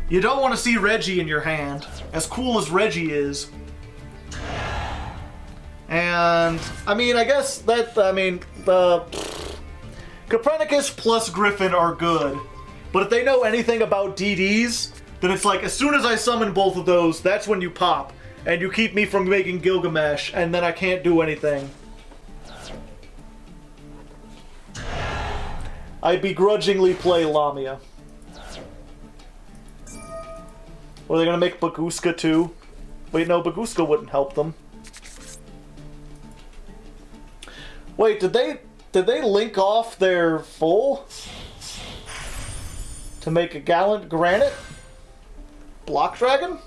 You don't want to see Reggie in your hand, as cool as Reggie is. And, I mean, I guess that, the Copernicus plus Griffin are good, but if they know anything about DDs, then it's like, as soon as I summon both of those, that's when you pop. And you keep me from making Gilgamesh, and then I can't do anything. I begrudgingly play Lamia. Or are they gonna make Baguska too? Wait, no, Baguska wouldn't help them. Wait, did they link off their full? To make a Gallant Granite? Block Dragon?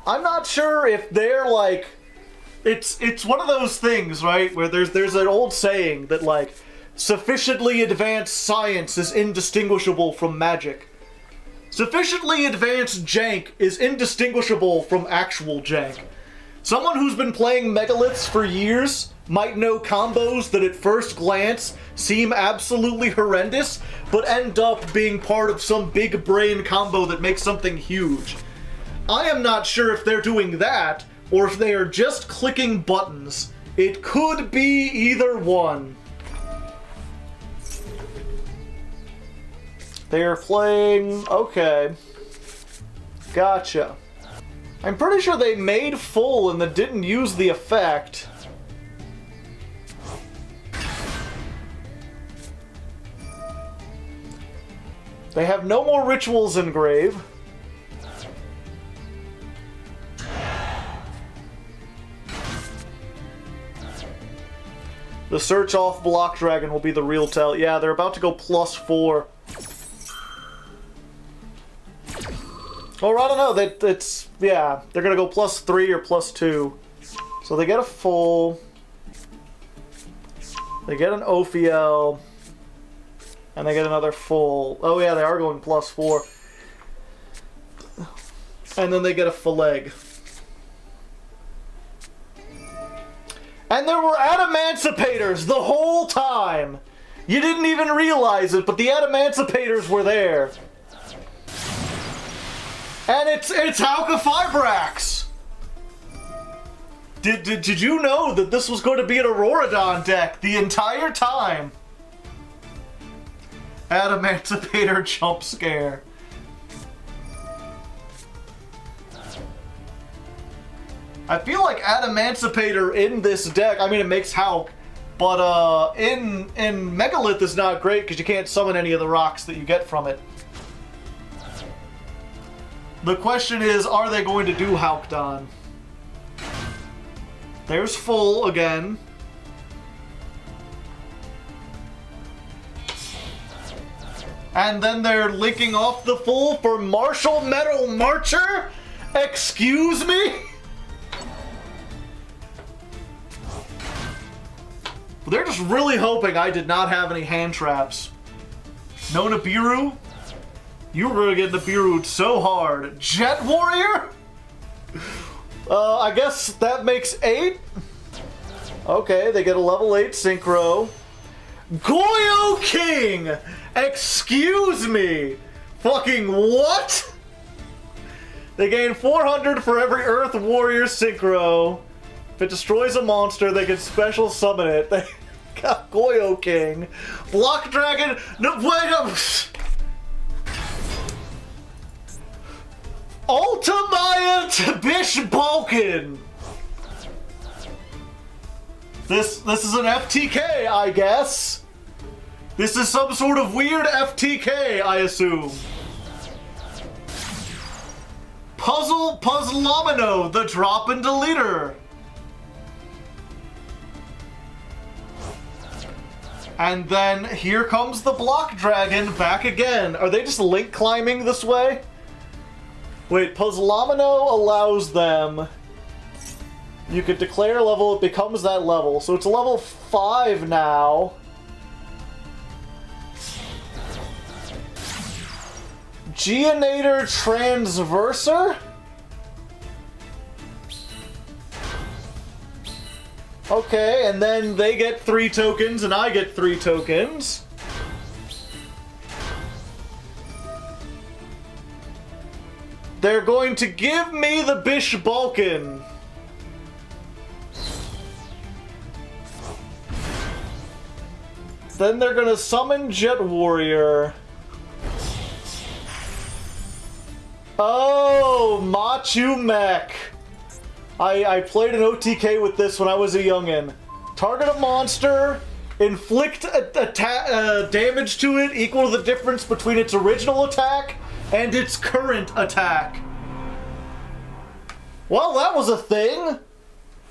I'm not sure if they're like, it's one of those things, right, where there's an old saying that like, sufficiently advanced science is indistinguishable from magic. Sufficiently advanced jank is indistinguishable from actual jank. Someone who's been playing Megaliths for years might know combos that at first glance seem absolutely horrendous, but end up being part of some big brain combo that makes something huge. I am not sure if they're doing that, or if they are just clicking buttons. It could be either one. They're playing... okay. Gotcha. I'm pretty sure they made full and then didn't use the effect. They have no more rituals engraved. The search off Block Dragon will be the real tell. Yeah, they're about to go +4. Or I don't know, yeah, they're gonna go +3 or +2. So they get a full, they get an Ophiel, and they get another full. Oh yeah, they are going +4. And then they get a Phaleg. And there were Adamancipators the whole time! You didn't even realize it, but the Adamancipators were there. And it's Hauka Fibrax! Did you know that this was going to be an Auroradon deck the entire time? Adamancipator jump scare. I feel like Adamancipator in this deck, I mean it makes Hauk, but in Megalith is not great because you can't summon any of the rocks that you get from it. The question is, are they going to do Haukedon? There's full again. And then they're linking off the full for Martial Metal Marcher? Excuse me? They're just really hoping I did not have any hand traps. No Nibiru? You were gonna get Nibiru'd so hard. Jet Warrior? I guess that makes 8. Okay, they get a level 8 Synchro. Goyo King! Excuse me! Fucking what? They gain 400 for every Earth Warrior Synchro. If it destroys a monster, they can special summon it. They got Goyo King. Block Dragon. No, wait up. Ultimaya Tabish Balkan. This is an FTK, I guess. This is some sort of weird FTK, I assume. Puzzlemino, the drop and deleter. And then here comes the Block Dragon back again. Are they just link climbing this way? Wait, Puzzlemino allows them. You could declare a level, it becomes that level. So it's a level 5 now. Geonator Transverser? Okay, and then they get 3 tokens and I get 3 tokens. They're going to give me the Bish Balkan. Then they're gonna summon Jet Warrior. Oh, Machu Mech. I played an OTK with this when I was a youngin'. Target a monster, inflict damage to it equal to the difference between its original attack and its current attack. Well, that was a thing.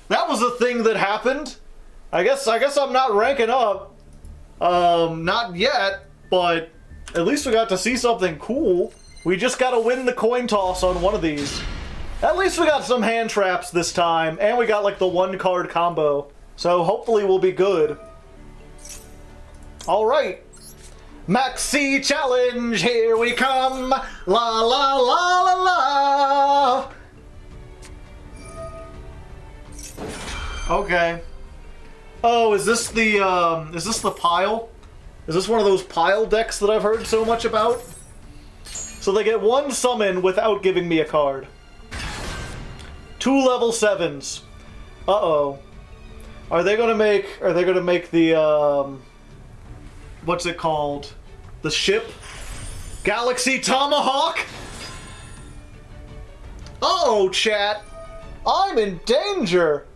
That was a thing that happened. I guess I'm not ranking up. Not yet, but at least we got to see something cool. We just gotta win the coin toss on one of these. At least we got some hand traps this time, and we got like the 1-card combo. So hopefully we'll be good. Alright. Maxi Challenge, here we come! La la la la la! Okay. Oh, is this the pile? Is this one of those pile decks that I've heard so much about? So they get 1 summon without giving me a card. 2 level 7s. Uh-oh. Are they gonna make the, what's it called? The ship? Galaxy Tomahawk? Uh-oh, chat. I'm in danger.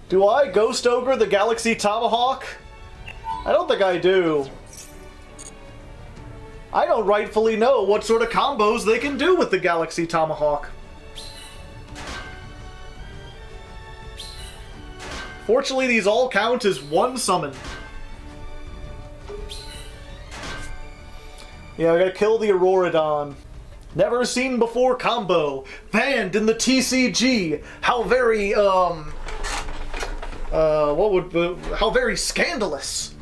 Do I Ghost Ogre the Galaxy Tomahawk? I don't think I do. I don't rightfully know what sort of combos they can do with the Galaxy Tomahawk. Fortunately, these all count as 1 summon. Yeah, I gotta kill the Auroradon. Never seen before combo. Banned in the TCG. How very, how very scandalous.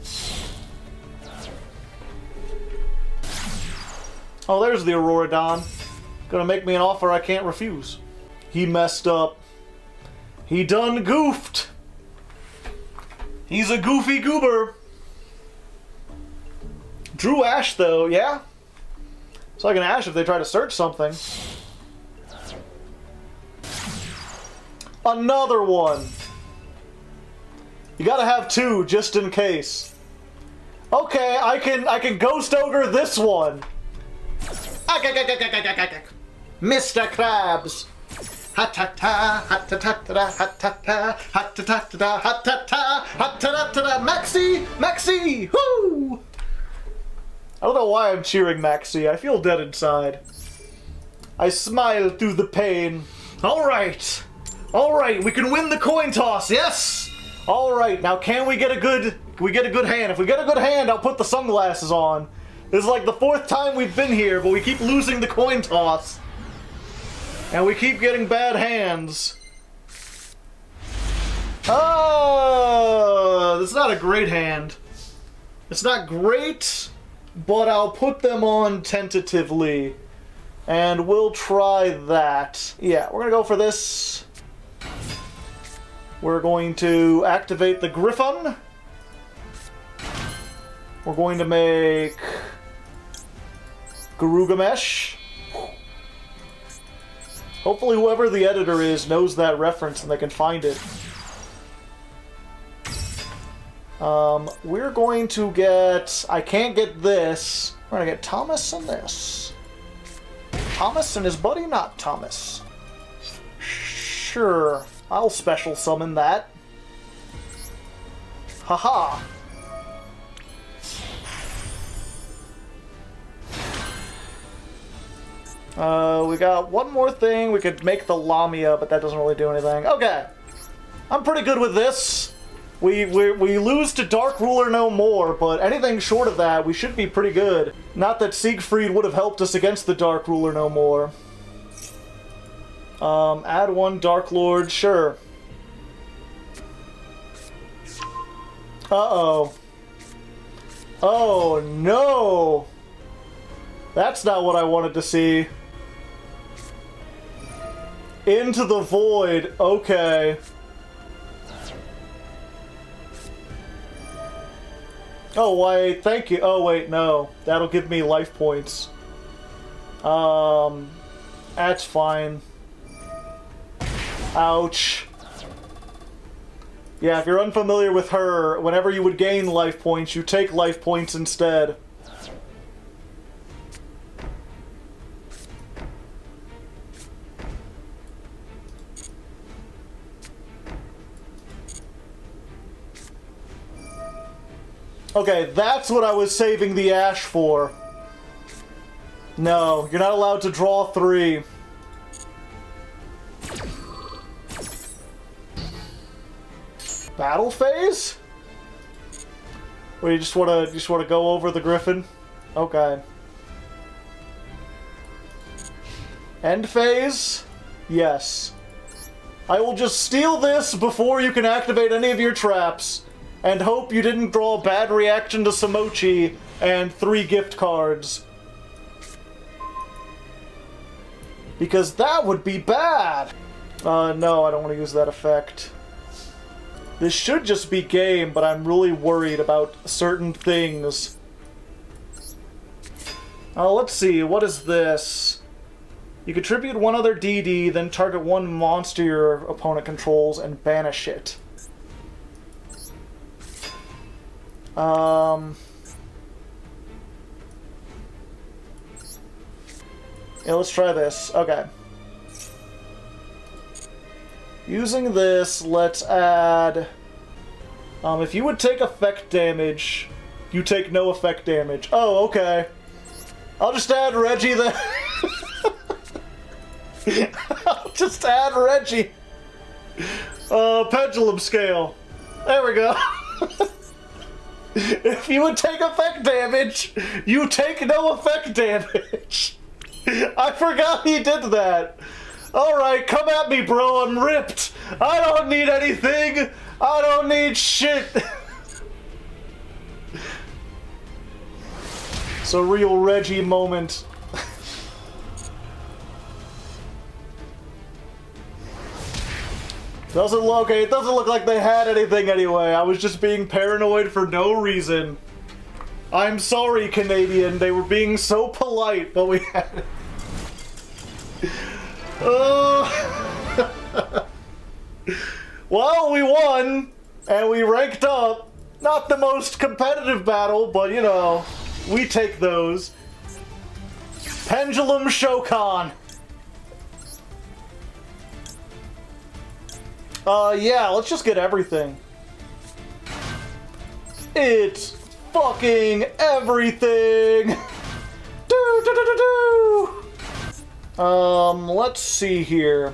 Oh, there's the Auroradon. Gonna make me an offer I can't refuse. He messed up. He done goofed. He's a goofy goober. Drew Ash, though, yeah? It's like an Ash if they try to search something. Another one. You gotta have two, just in case. Okay, I can Ghost Ogre this one. Mr. Krabs. Ha-ta-ta, ha-ta-ta-ta-da, ha-ta-ta, ha-ta-ta-ta-da, ha-ta-ta, ha-ta-ta-ta-da, Maxi! Maxi! Woo! I don't know why I'm cheering Maxi. I feel dead inside. I smile through the pain. Alright! Alright, we can win the coin toss, yes! Alright, now can we get a good hand? If we get a good hand, I'll put the sunglasses on. This is like the 4th time we've been here, but we keep losing the coin toss. And we keep getting bad hands. Oh, that's not a great hand. It's not great, but I'll put them on tentatively. And we'll try that. Yeah, we're gonna go for this. We're going to activate the Griffon. We're going to make Garugamesh. Hopefully whoever the editor is knows that reference and they can find it. We're going to get... I can't get this. We're going to get Thomas and this. Thomas and his buddy, not Thomas. Sure. I'll special summon that. Haha. We got one more thing. We could make the Lamia, but that doesn't really do anything. Okay. I'm pretty good with this. We lose to Dark Ruler no more, but anything short of that, we should be pretty good. Not that Siegfried would have helped us against the Dark Ruler no more. Add one Dark Lord, sure. Uh-oh. Oh, no! That's not what I wanted to see. Into the void, okay. Oh, wait, thank you. Oh, wait, no. That'll give me life points. That's fine. Ouch. Yeah, if you're unfamiliar with her, whenever you would gain life points, you take life points instead. Okay, that's what I was saving the Ash for. No, you're not allowed to draw 3. Battle phase? Or you just wanna go over the Griffin? Okay. End phase? Yes. I will just steal this before you can activate any of your traps. And hope you didn't draw a bad reaction to Samochi and 3 gift cards. Because that would be bad! No, I don't want to use that effect. This should just be game, but I'm really worried about certain things. Let's see, what is this? You contribute 1 other DD, then target 1 monster your opponent controls and banish it. Yeah, let's try this. Okay. Using this, let's add... if you would take effect damage, you take no effect damage. Oh, okay. I'll just add Reggie then. I'll just add Reggie. Pendulum scale. There we go. If you would take effect damage, you take no effect damage. I forgot he did that. Alright, come at me, bro. I'm ripped. I don't need anything. I don't need shit. It's a real Reggie moment. It doesn't look like they had anything anyway. I was just being paranoid for no reason. I'm sorry, Canadian. They were being so polite, but we had it. Well, we won, and we ranked up. Not the most competitive battle, but you know, we take those. Pendulum Shokan. Yeah, let's just get everything. It's fucking everything! Let's see here.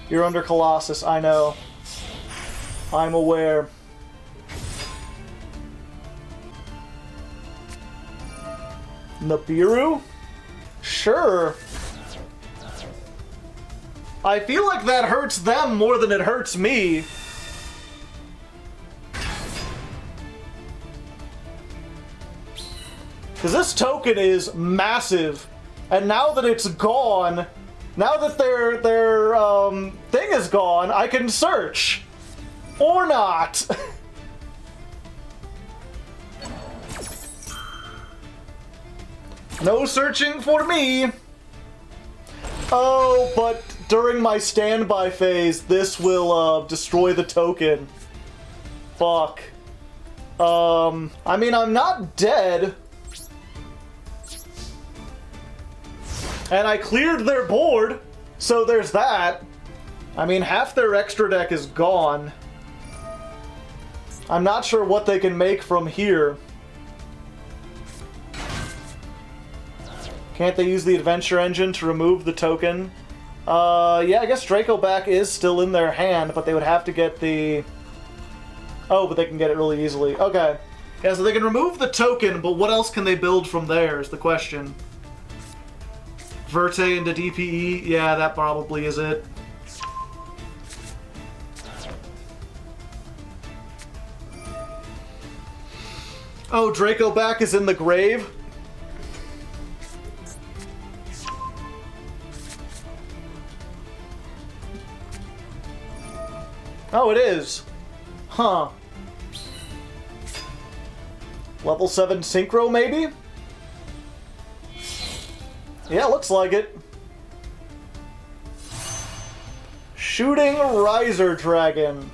You're under Colossus, I know. I'm aware. Nibiru? Sure. I feel like that hurts them more than it hurts me. Because this token is massive. And now that it's gone, now that their thing is gone, I can search. Or not. No searching for me. Oh, but during my standby phase, this will destroy the token. Fuck. I mean, I'm not dead. And I cleared their board, so there's that. I mean, half their extra deck is gone. I'm not sure what they can make from here. Can't they use the adventure engine to remove the token? Yeah, I guess Dracoback is still in their hand, but they would have to get the... Oh, but they can get it really easily. Okay. Yeah, so they can remove the token, but what else can they build from there is the question. Verte into DPE? Yeah, that probably is it. Oh, Dracoback is in the grave? Oh, it is. Huh. Level 7 Synchro, maybe? Yeah, looks like it. Shooting Riser Dragon.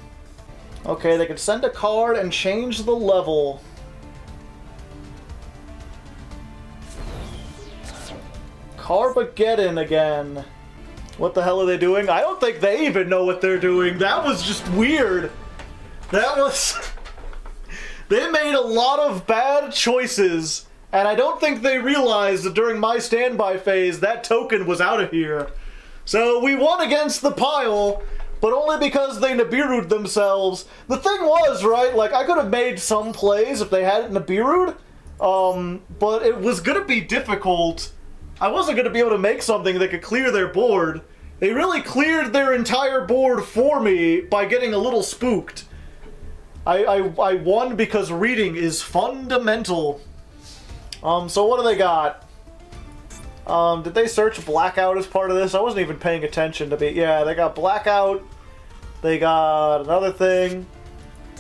Okay, they can send a card and change the level. Carbageddon again. What the hell are they doing? I don't think they even know what they're doing. That was just weird. That was... They made a lot of bad choices, and I don't think they realized that during my standby phase, that token was out of here. So we won against the pile, but only because they Nibiru'd themselves. The thing was, right, like, I could have made some plays if they hadn't Nibiru'd, but it was gonna be difficult. I wasn't going to be able to make something that could clear their board. They really cleared their entire board for me by getting a little spooked. I won because reading is fundamental. So what do they got? Did they search Blackout as part of this? I wasn't even paying attention to be... Yeah, they got Blackout. They got another thing.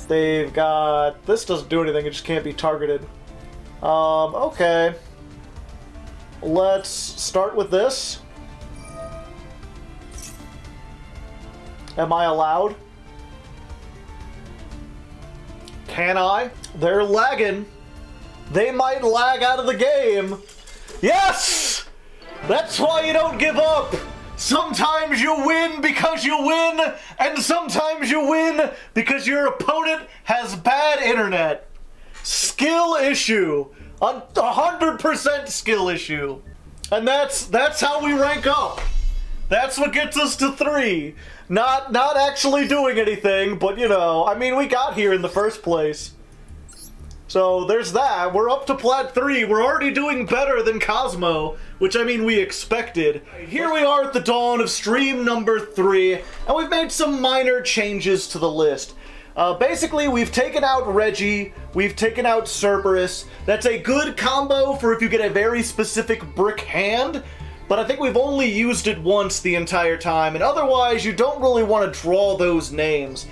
They've got... This doesn't do anything, it just can't be targeted. Okay. Let's start with this. Am I allowed? Can I? They're lagging. They might lag out of the game. Yes! That's why you don't give up. Sometimes you win because you win, and sometimes you win because your opponent has bad internet. Skill issue. 100% skill issue. And that's how we rank up. That's what gets us to 3. Not actually doing anything, but you know, I mean, we got here in the first place. So there's that. We're up to Plat 3. We're already doing better than Cosmo, which I mean we expected. Here we are at the dawn of stream number 3, and we've made some minor changes to the list. Basically, we've taken out Reggie, we've taken out Cerberus. That's a good combo for if you get a very specific brick hand, but I think we've only used it once the entire time, and otherwise you don't really want to draw those names.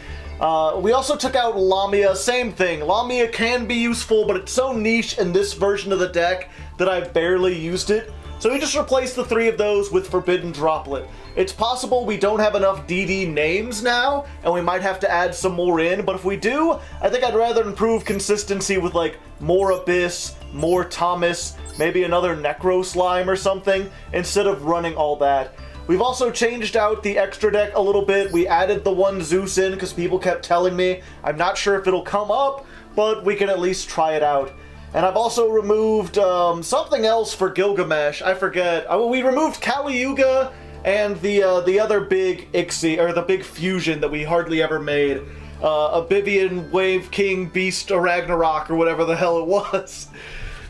We also took out Lamia, same thing. Lamia can be useful, but it's so niche in this version of the deck that I've barely used it. So we just replaced the 3 of those with Forbidden Droplet. It's possible we don't have enough DD names now, and we might have to add some more in, but if we do, I think I'd rather improve consistency with like more Abyss, more Thomas, maybe another Necro Slime or something, instead of running all that. We've also changed out the extra deck a little bit. We added the one Zeus in because people kept telling me. I'm not sure if it'll come up, but we can at least try it out. And I've also removed something else for Gilgamesh. I forget. We removed Kali-Yuga and the other big Ixie, or the big fusion that we hardly ever made. Abivian Wave King Beast Ragnarok, or whatever the hell it was.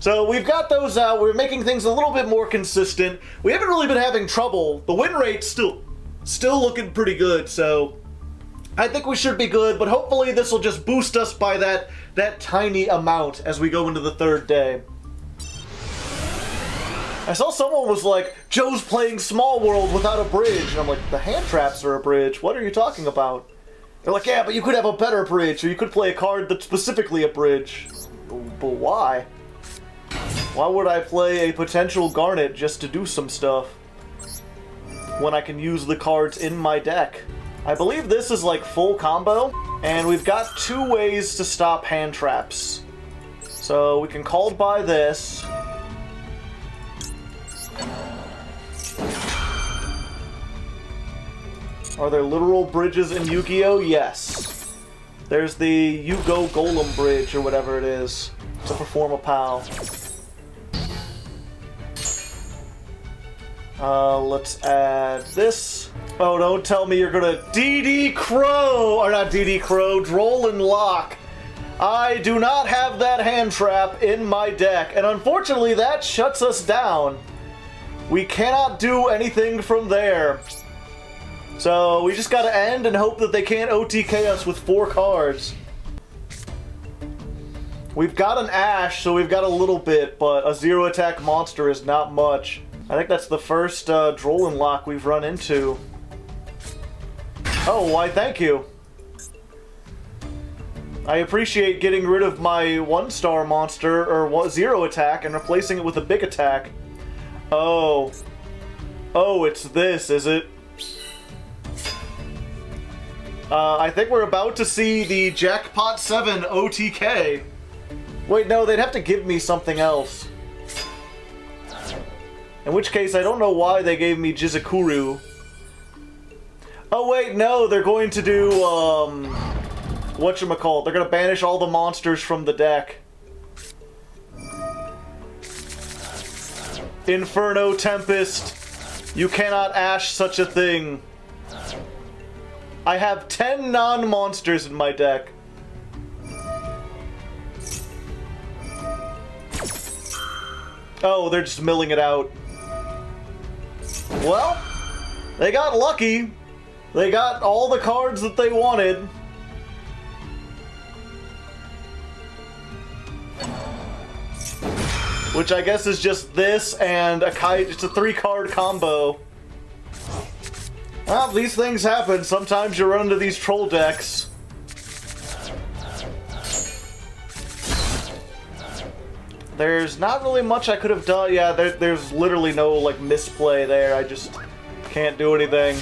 So we've got those out. We're making things a little bit more consistent. We haven't really been having trouble. The win rate's still looking pretty good, so I think we should be good, but hopefully this will just boost us by that tiny amount as we go into the 3rd day. I saw someone was like, Joe's playing Small World without a bridge, and I'm like, the hand traps are a bridge. What are you talking about? They're like, yeah, but you could have a better bridge, or you could play a card that's specifically a bridge. But why? Why would I play a potential Garnet just to do some stuff when I can use the cards in my deck? I believe this is like full combo, and we've got 2 ways to stop hand traps. So we can called by this. Are there literal bridges in Yu-Gi-Oh? Yes. There's the Yugioh Golem Bridge, or whatever it is, to perform a POW. Let's add this. Oh, don't tell me you're gonna DD Crow! Or not DD Crow, Droll and Lock. I do not have that hand trap in my deck, and unfortunately that shuts us down. We cannot do anything from there. So we just gotta end and hope that they can't OTK us with 4 cards. We've got an Ash, so we've got a little bit, but a 0 attack monster is not much. I think that's the first Droll and Lock we've run into. Oh, why thank you. I appreciate getting rid of my 1-star monster, or 0 attack, and replacing it with a big attack. Oh. Oh, it's this, is it? I think we're about to see the Jackpot 7 OTK. Wait, no, they'd have to give me something else. In which case, I don't know why they gave me Jizakuru. Oh wait, no, they're going to do, whatchamacallit, they're gonna banish all the monsters from the deck. Inferno Tempest, you cannot Ash such a thing. I have 10 non-monsters in my deck. Oh, they're just milling it out. Well, they got lucky. They got all the cards that they wanted. Which I guess is just this and a kite. It's a 3-card combo. Well, these things happen. Sometimes you run into these troll decks. There's not really much I could have done. Yeah, there's literally no, like, misplay there. I just can't do anything.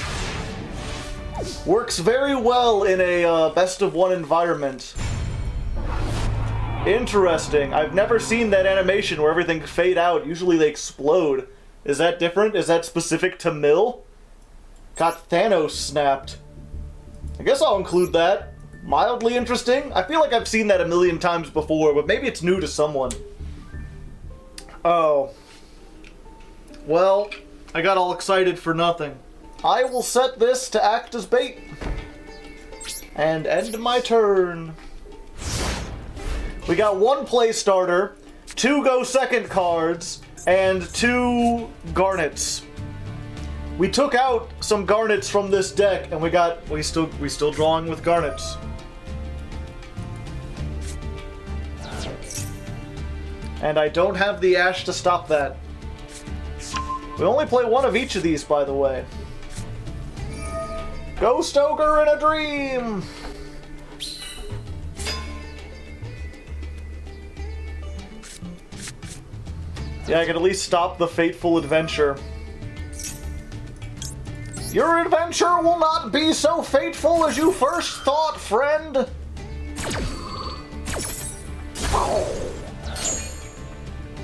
Works very well in a best-of-1 environment. Interesting. I've never seen that animation where everything fade out. Usually they explode. Is that different? Is that specific to Mill? Got Thanos snapped. I guess I'll include that. Mildly interesting. I feel like I've seen that a million times before, but maybe it's new to someone. Oh. Well, I got all excited for nothing. I will set this to act as bait. And end my turn. We got 1 play starter, 2 go second cards, and 2 garnets. We took out some garnets from this deck, and we still drawing with garnets. And I don't have the Ash to stop that. We only play 1 of each of these, by the way. Ghost Ogre in a Dream! Yeah, I can at least stop the fateful adventure. Your adventure will not be so fateful as you first thought, friend!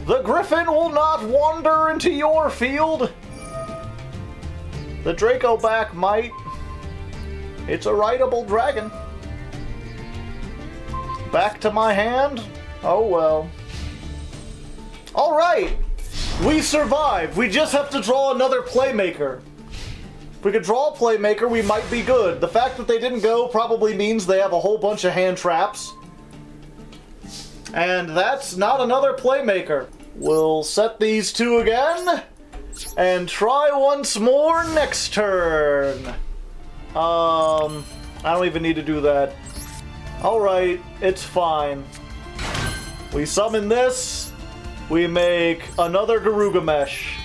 The Griffin will not wander into your field! The Dracoback might. It's a rideable dragon. Back to my hand? Oh well. Alright! We survived! We just have to draw another Playmaker. If we could draw a Playmaker, we might be good. The fact that they didn't go probably means they have a whole bunch of hand traps. And that's not another Playmaker. We'll set these 2 again, and try once more next turn. I don't even need to do that. Alright, it's fine. We summon this, we make another Garugamesh.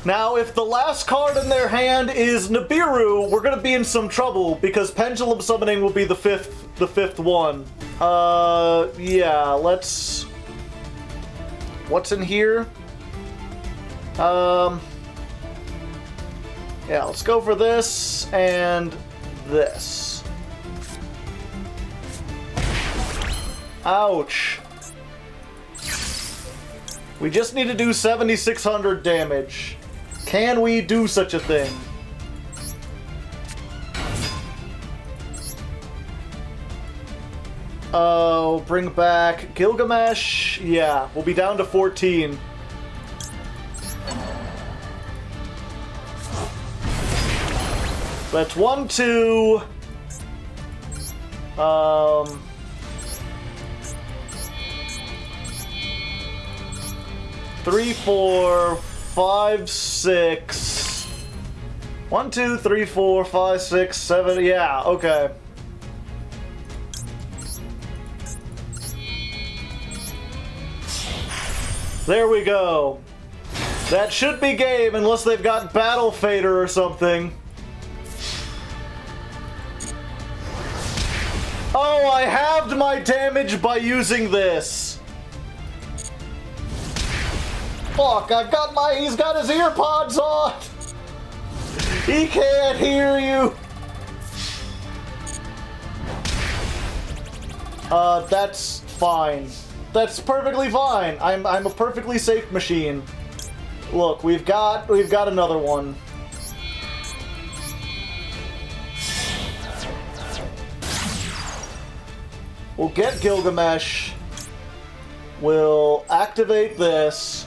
Now, if the last card in their hand is Nibiru, we're gonna be in some trouble, because Pendulum Summoning will be the fifth one. Yeah, let's... What's in here? Yeah, let's go for this, and this. Ouch. We just need to do 7,600 damage. Can we do such a thing? Oh, bring back Gilgamesh. Yeah, we'll be down to 14. That's 1, 2. 3, 4, 5, 6. 1, 2, 3, 4, 5, 6, 7. Yeah, okay. There we go. That should be game unless they've got Battle Fader or something. Oh, I halved my damage by using this. Fuck, he's got his ear pods on. He can't hear you. That's fine. That's perfectly fine. I'm a perfectly safe machine. Look, we've got another one. We'll get Gilgamesh. We'll activate this.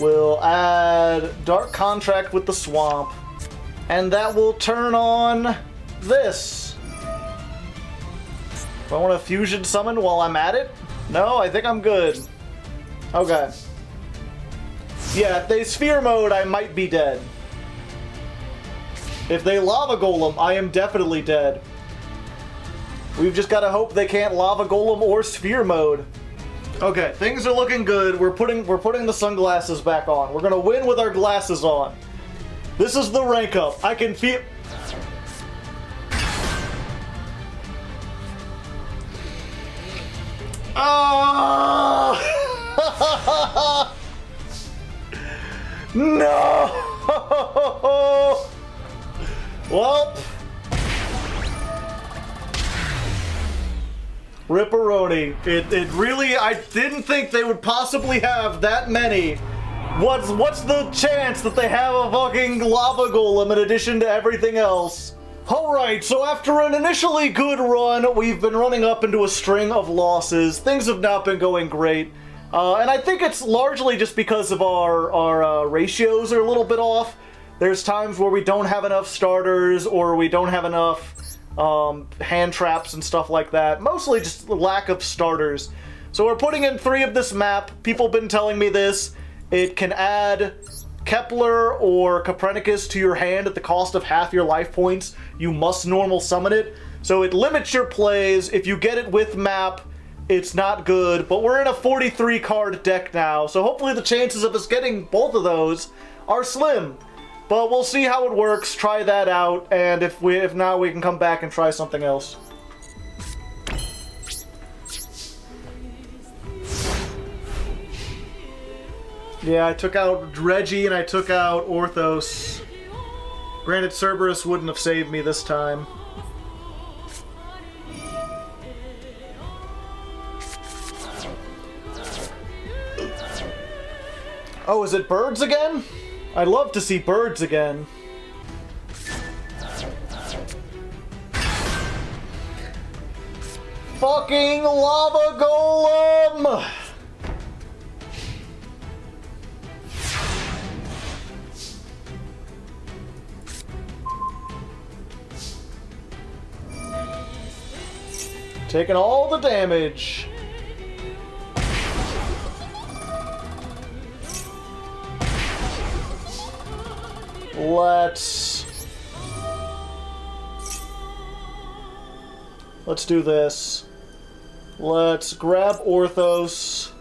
We'll add Dark Contract with the Swamp. And that will turn on this. Do I want to fusion summon while I'm at it? No, I think I'm good. Okay. Yeah, if they sphere mode, I might be dead. If they lava golem, I am definitely dead. We've just got to hope they can't lava golem or sphere mode. Okay, things are looking good. We're putting the sunglasses back on. We're gonna win with our glasses on. This is the rank up. I can feel. Oh! No! Well, Ripperoni. It really, I didn't think they would possibly have that many. What's the chance that they have a fucking lava golem in addition to everything else? Alright, so after an initially good run, we've been running up into a string of losses. Things have not been going great. And I think it's largely just because of our ratios are a little bit off. There's times where we don't have enough starters, or we don't have enough hand traps and stuff like that. Mostly just lack of starters. So we're putting in 3 of this map. People have been telling me this. It can add Kepler or Copernicus to your hand at the cost of half your life points. You must normal summon it. So it limits your plays. If you get it with map, it's not good. But we're in a 43 card deck now, so hopefully the chances of us getting both of those are slim. But we'll see how it works, try that out, and if not, we can come back and try something else. Yeah, I took out Reggie and I took out Orthos. Granted, Cerberus wouldn't have saved me this time. Oh, is it birds again? I'd love to see birds again. Fucking lava golem! Taking all the damage. Let's do this. Let's grab Orthos.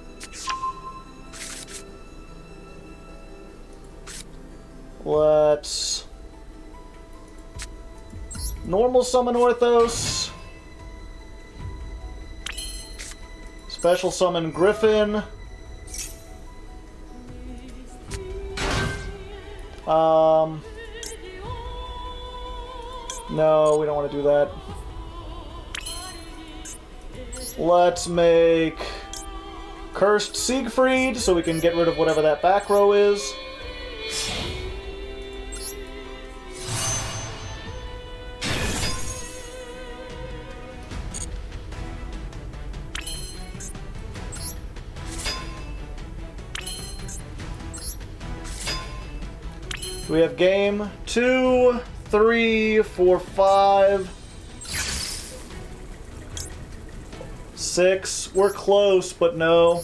Let's normal summon Orthos. Special summon Griffin. No, we don't want to do that. Let's make Cursed Siegfried so we can get rid of whatever that back row is. We have game 2, 3, 4, 5, 6. We're close, but no.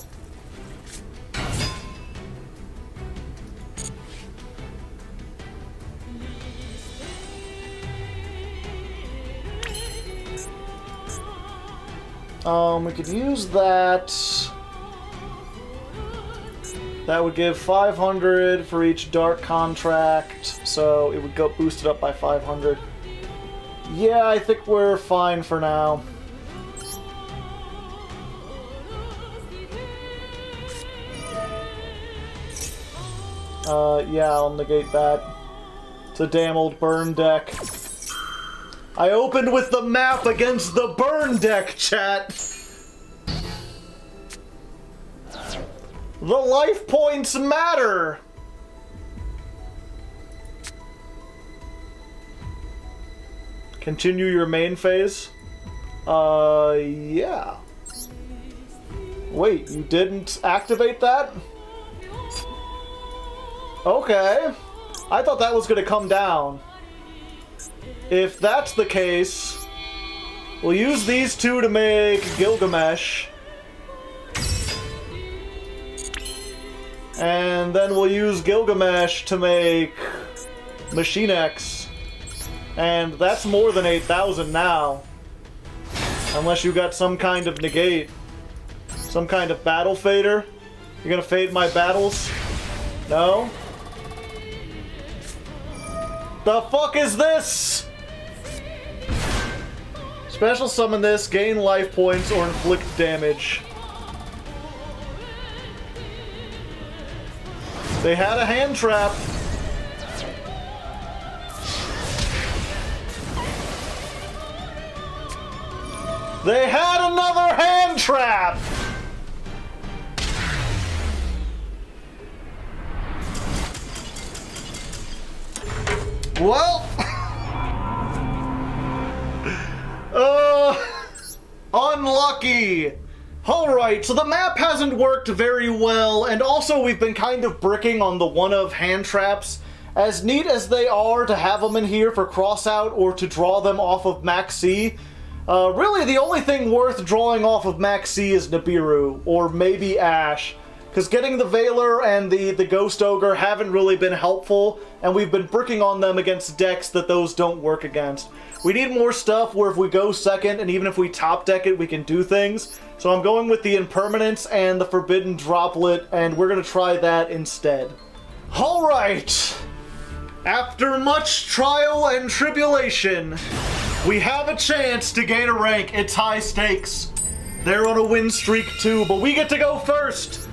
We could use that. That would give 500 for each dark contract, so it would go boosted up by 500. Yeah, I think we're fine for now. Yeah, I'll negate that. It's a damn old burn deck. I opened with the map against the burn deck, chat! The life points matter! Continue your main phase? Yeah. Wait, you didn't activate that? Okay. I thought that was gonna come down. If that's the case, we'll use these two to make Gilgamesh. And then we'll use Gilgamesh to make Machine X. And that's more than 8,000 now. Unless you got some kind of negate. Some kind of battle fader. You're gonna fade my battles? No? The fuck is this? Special summon this, gain life points, or inflict damage. They had a hand trap. They had another hand trap! Well... unlucky! Alright, so the map hasn't worked very well, and also we've been kind of bricking on the one of hand traps as neat as they are to have them in here for cross-out or to draw them off of Max C, really the only thing worth drawing off of Max C is Nibiru, or maybe Ash. Because getting the Veiler and the Ghost Ogre haven't really been helpful, and we've been bricking on them against decks that those don't work against. We need more stuff where if we go second, and even if we top deck it, we can do things. So I'm going with the Impermanence and the Forbidden Droplet, and we're going to try that instead. Alright! After much trial and tribulation, we have a chance to gain a rank. It's high stakes. They're on a win streak too, but we get to go first!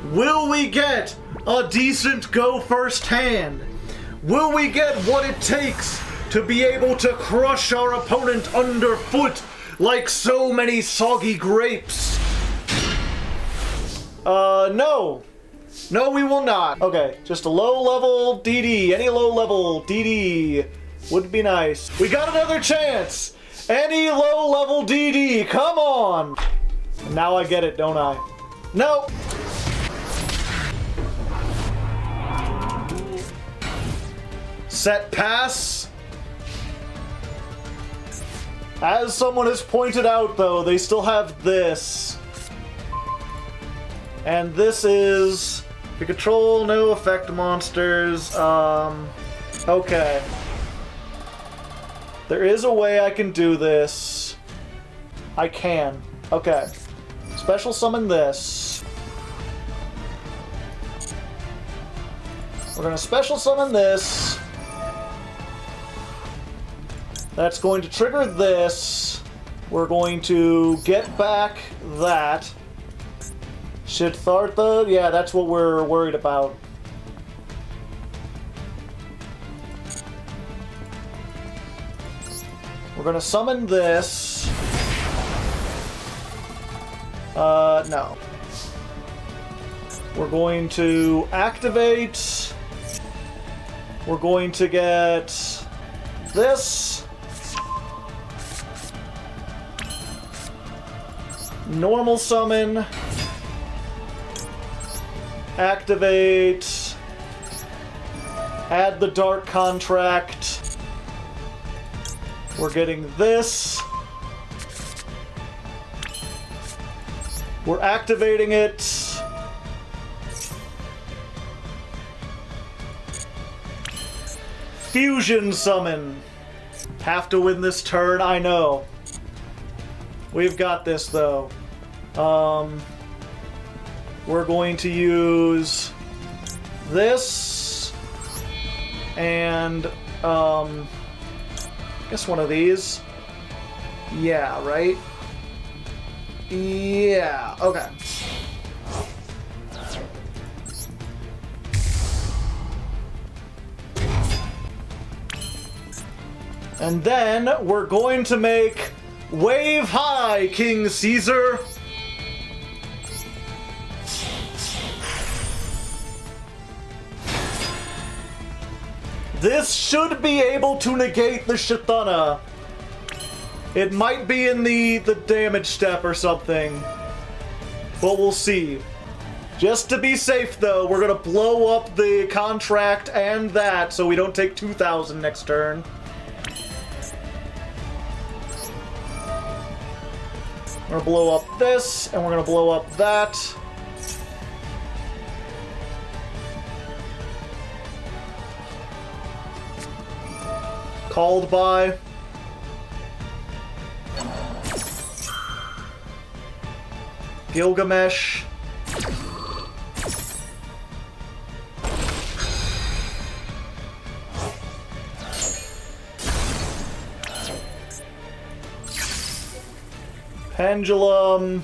Will we get a decent go first hand? Will we get what it takes to be able to crush our opponent underfoot like so many soggy grapes? No. No, we will not. Okay, just a low-level DD. Any low-level DD would be nice. We got another chance! Any low-level DD, come on! Now I get it, don't I? No! Set pass. As someone has pointed out, though, they still have this. And this is... to control no effect monsters. Okay. There is a way I can do this. I can. Okay. Special summon this. We're gonna special summon this. That's going to trigger this. We're going to get back that. Siddhartha? Yeah, that's what we're worried about. We're gonna summon this. No. We're going to activate. We're going to get this. Normal summon. Activate. Add the Dark Contract. We're getting this. We're activating it. Fusion summon. Have to win this turn, I know. We've got this, though. We're going to use this and I guess one of these. Yeah, right? Yeah, okay. And then we're going to make Wave High, King Caesar. This should be able to negate the Shatana. It might be in the damage step or something. But we'll see. Just to be safe, though, we're going to blow up the contract and that so we don't take 2,000 next turn. We're going to blow up this, and we're going to blow up that. Called by. Gilgamesh. Pendulum.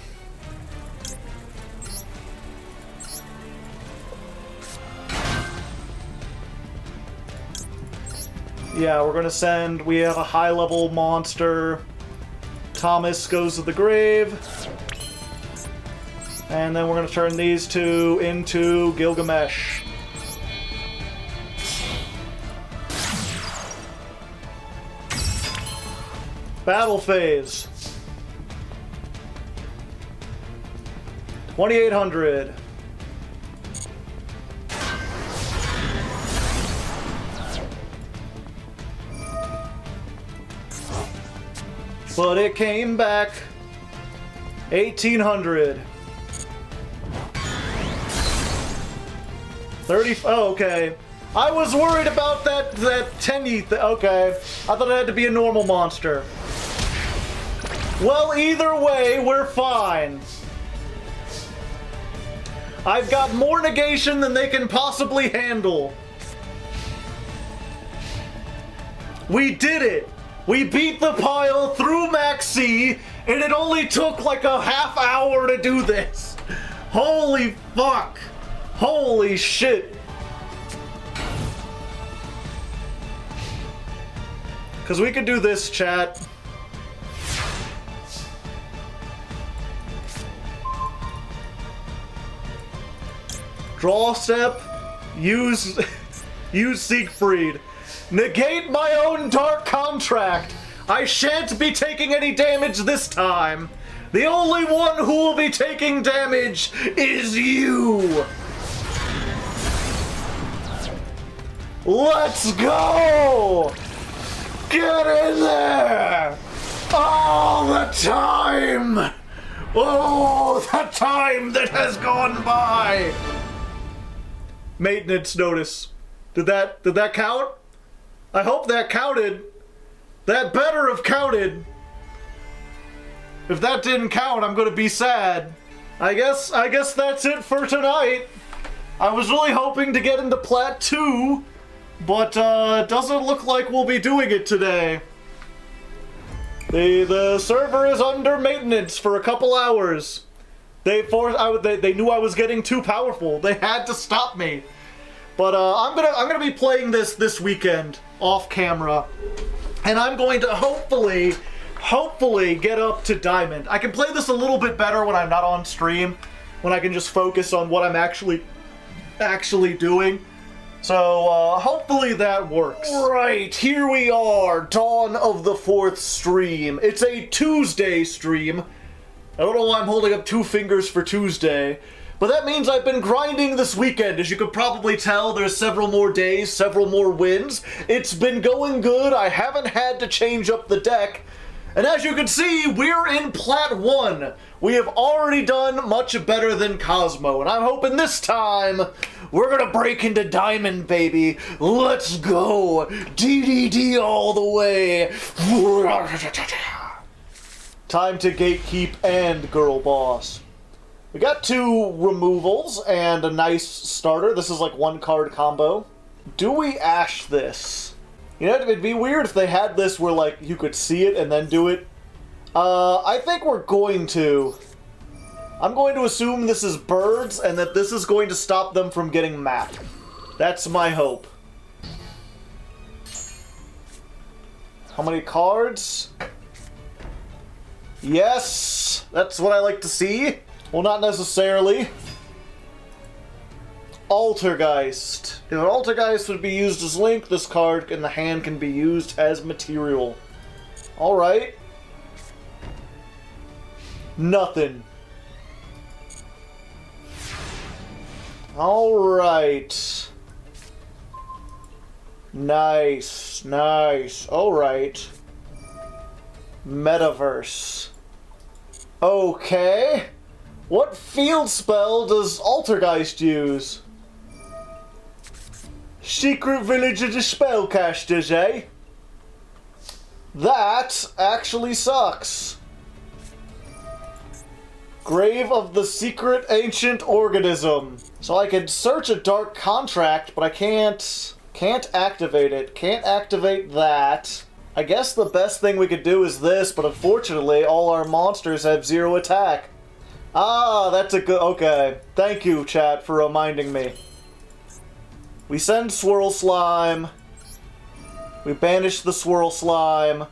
Yeah, we're gonna send, we have a high-level monster. Thomas goes to the grave. And then we're gonna turn these two into Gilgamesh. Battle phase. 2800. but it came back. 1800. 30. Oh, okay. I was worried about that 10-y okay. I thought it had to be a normal monster. Well, either way, we're fine. I've got more negation than they can possibly handle. We did it! We beat the pile through Max C, and it only took like a half hour to do this. Holy fuck! Holy shit! Because we could do this, chat. Draw step, use Siegfried. Negate my own dark contract. I shan't be taking any damage this time. The only one who will be taking damage is you. Let's go! Get in there! Oh, the time! Oh, the time that has gone by! Maintenance notice. Did that count? I hope that counted. That better have counted. If that didn't count, I'm gonna be sad. I guess that's it for tonight. I was really hoping to get into Plat 2, but it doesn't look like we'll be doing it today. The server is under maintenance for a couple hours. They knew I was getting too powerful. They had to stop me. But I'm gonna be playing this weekend off camera, and I'm going to hopefully get up to Diamond. I can play this a little bit better when I'm not on stream, when I can just focus on what I'm actually doing. So hopefully that works. Right, here we are, dawn of the 4th stream. It's a Tuesday stream. I don't know why I'm holding up 2 fingers for Tuesday. But that means I've been grinding this weekend. As you could probably tell, there's several more days, several more wins. It's been going good. I haven't had to change up the deck. And as you can see, we're in Plat 1. We have already done much better than Cosmo. And I'm hoping this time, we're gonna break into Diamond, baby. Let's go. DDD all the way. Time to gatekeep and girl boss. We got 2 removals and a nice starter. This is like 1 card combo. Do we ash this? You know, it'd be weird if they had this where like you could see it and then do it. I think we're going to. I'm going to assume this is birds and that this is going to stop them from getting map. That's my hope. How many cards? Yes! That's what I like to see. Well, not necessarily. Altergeist. If an Altergeist would be used as Link, this card in the hand can be used as material. Alright. Nothing. Alright. Nice, nice. Alright. Metaverse. Okay. What field spell does Altergeist use? Secret Village of the Spellcasters, eh? That actually sucks. Grave of the Secret Ancient Organism. So I can search a dark contract, but I can't activate it. Can't activate that. I guess the best thing we could do is this, but unfortunately all our monsters have 0 attack. Ah, that's a good... Okay. Thank you, chat, for reminding me. We send Swirl Slime. We banish the Swirl Slime.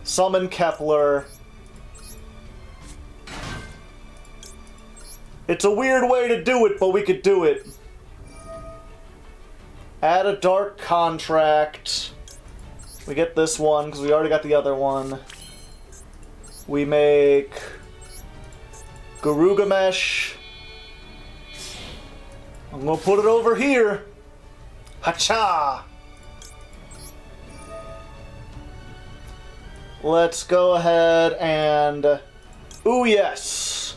Summon Kepler. It's a weird way to do it, but we could do it. Add a dark contract. We get this one, because we already got the other one. We make... Garugamesh. I'm gonna put it over here. Hacha! let's go ahead and... Ooh, yes.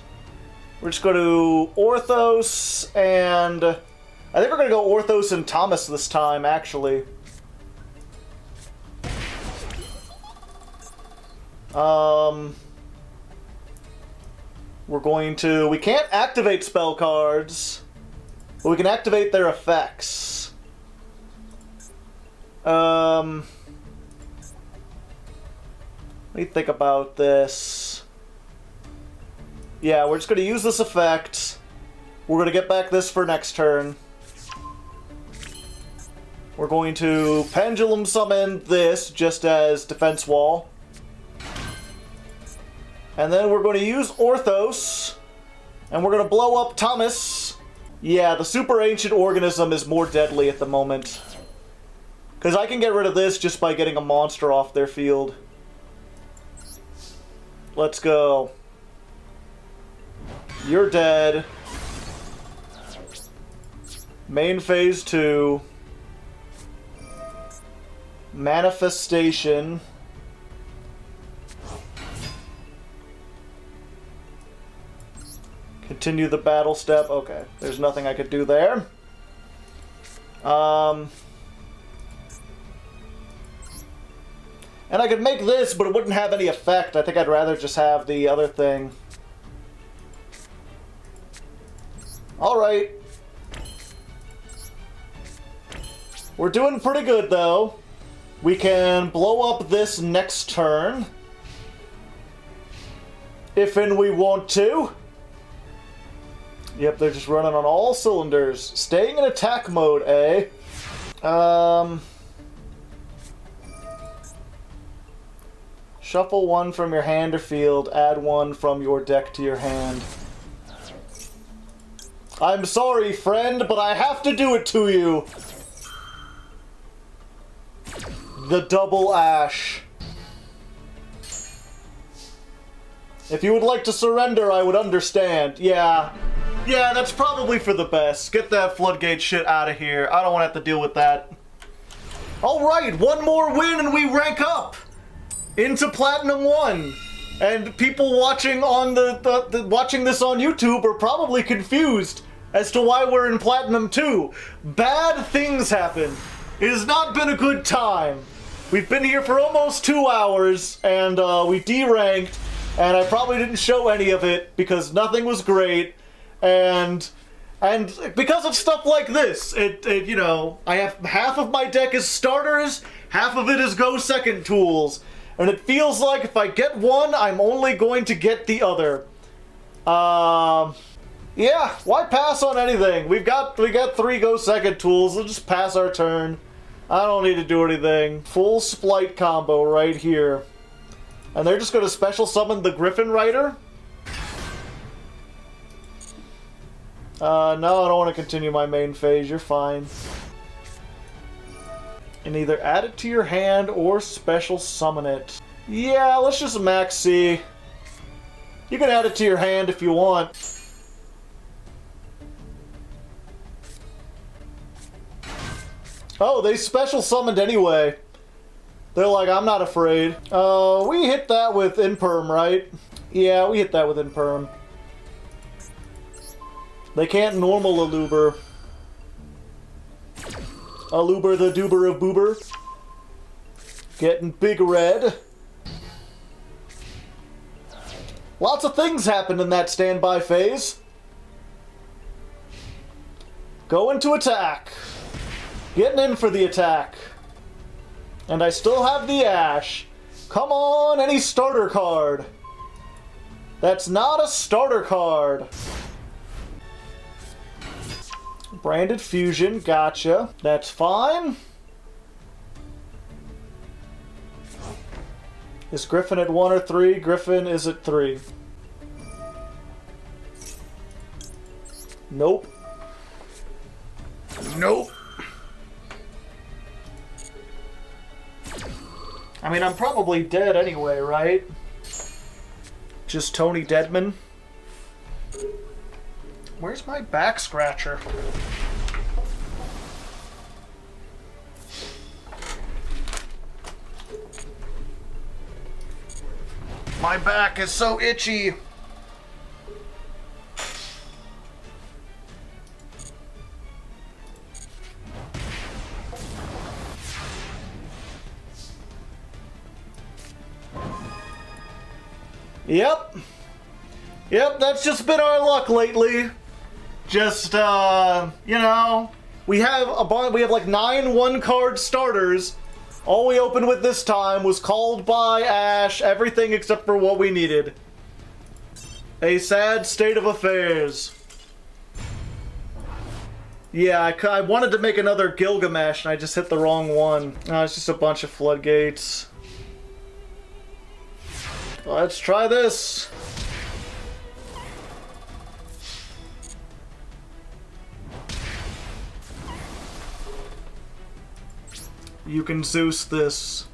We're just going to Orthos and... I think we're going to go Orthos and Thomas this time, actually. We're going to... We can't activate spell cards, but we can activate their effects. What do you think about this? Yeah, we're just going to use this effect. We're going to get back this for next turn. We're going to Pendulum Summon this just as defense wall. And then we're going to use Orthos. And we're going to blow up Thomas. Yeah, the Super Ancient Organism is more deadly at the moment. Because I can get rid of this just by getting a monster off their field. Let's go. You're dead. Main phase 2. Manifestation. Continue the battle step. Okay, there's nothing I could do there. And I could make this, but it wouldn't have any effect. I think I'd rather just have the other thing. Alright. We're doing pretty good, though. We can blow up this next turn. If and we want to. Yep, they're just running on all cylinders. Staying in attack mode, eh? Shuffle one from your hand or field. Add one from your deck to your hand. I'm sorry, friend, but I have to do it to you. The double ash. If you would like to surrender, I would understand. Yeah, that's probably for the best. Get that floodgate shit out of here. I don't want to have to deal with that. Alright, one more win and we rank up into Platinum 1. And people watching on watching this on YouTube are probably confused as to why we're in Platinum 2. Bad things happen. It has not been a good time. We've been here for almost 2 hours, and we D-ranked, and I probably didn't show any of it because nothing was great, and because of stuff like this, you know, I have half of my deck is starters, half of it is go second tools, and it feels like if I get one, I'm only going to get the other. Yeah, why pass on anything? We got 3 go second tools. We'll just pass our turn. I don't need to do anything. Full Splight combo right here. And they're just going to special summon the Griffin Rider? No, I don't want to continue my main phase. You're fine. And either add it to your hand or special summon it. Yeah, let's just max C. You can add it to your hand if you want. Oh, they special summoned anyway. They're like, I'm not afraid. We hit that with Imperm, right? Yeah, we hit that with Imperm. They can't normal Aluber. Aluber the Duber of Boober. Getting big red. Lots of things happened in that standby phase. Going to attack. Getting in for the attack. And I still have the Ash. Come on, any starter card. That's not a starter card. Branded Fusion, gotcha. That's fine. Is Griffin at 1 or 3? Griffin is at 3. Nope. Nope. I mean, I'm probably dead anyway, right? Just Tony Deadman. Where's my back scratcher? My back is so itchy. Yep. Yep, that's just been our luck lately. Just, you know, we have like 9 one-card starters. All we opened with this time was Called by Ash, everything except for what we needed. A sad state of affairs. Yeah, I wanted to make another Gilgamesh, and I just hit the wrong one. Oh, it's just a bunch of floodgates. Let's try this. You can Zeus this.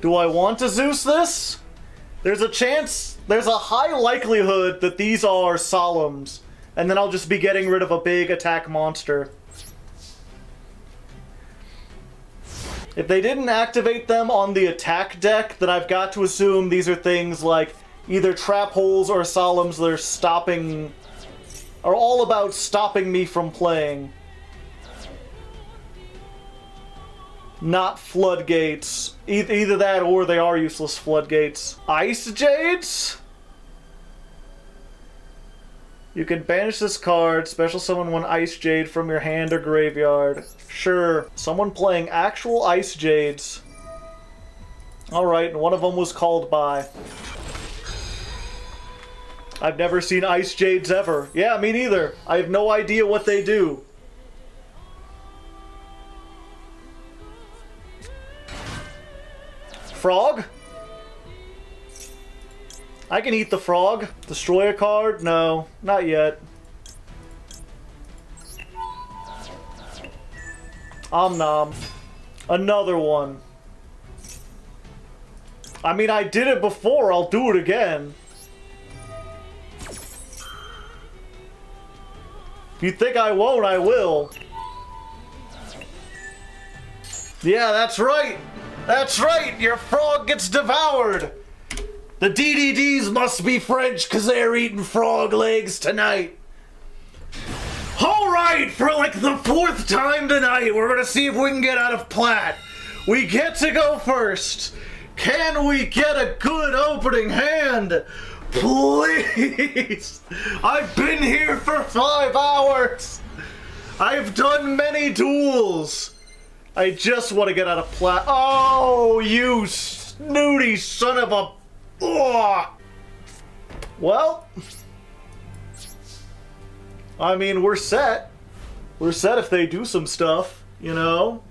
Do I want to Zeus this? There's a chance, there's a high likelihood that these are Solemns, and then I'll just be getting rid of a big attack monster. If they didn't activate them on the attack deck, then I've got to assume these are things like either trap holes or Solemns that are stopping, are all about stopping me from playing. Not floodgates. Either that or they are useless floodgates. Icejades? You can banish this card, special summon one Icejade from your hand or graveyard. Sure. Someone playing actual Icejades. Alright, and one of them was Called by. I've never seen Icejades ever. Yeah, me neither. I have no idea what they do. Frog? I can eat the frog. Destroy a card? No, not yet. Om nom. Another one. I mean, I did it before, I'll do it again. If you think I won't, I will. Yeah, that's right! That's right! Your frog gets devoured! The DDDs must be French because they're eating frog legs tonight. Alright, for like the 4th time tonight, we're gonna see if we can get out of Plat. We get to go first. Can we get a good opening hand? Please! I've been here for 5 hours! I've done many duels! I just want to get out of Plat. Oh, you snooty son of a... Ugh. Well, I mean, we're set. We're set if they do some stuff, you know?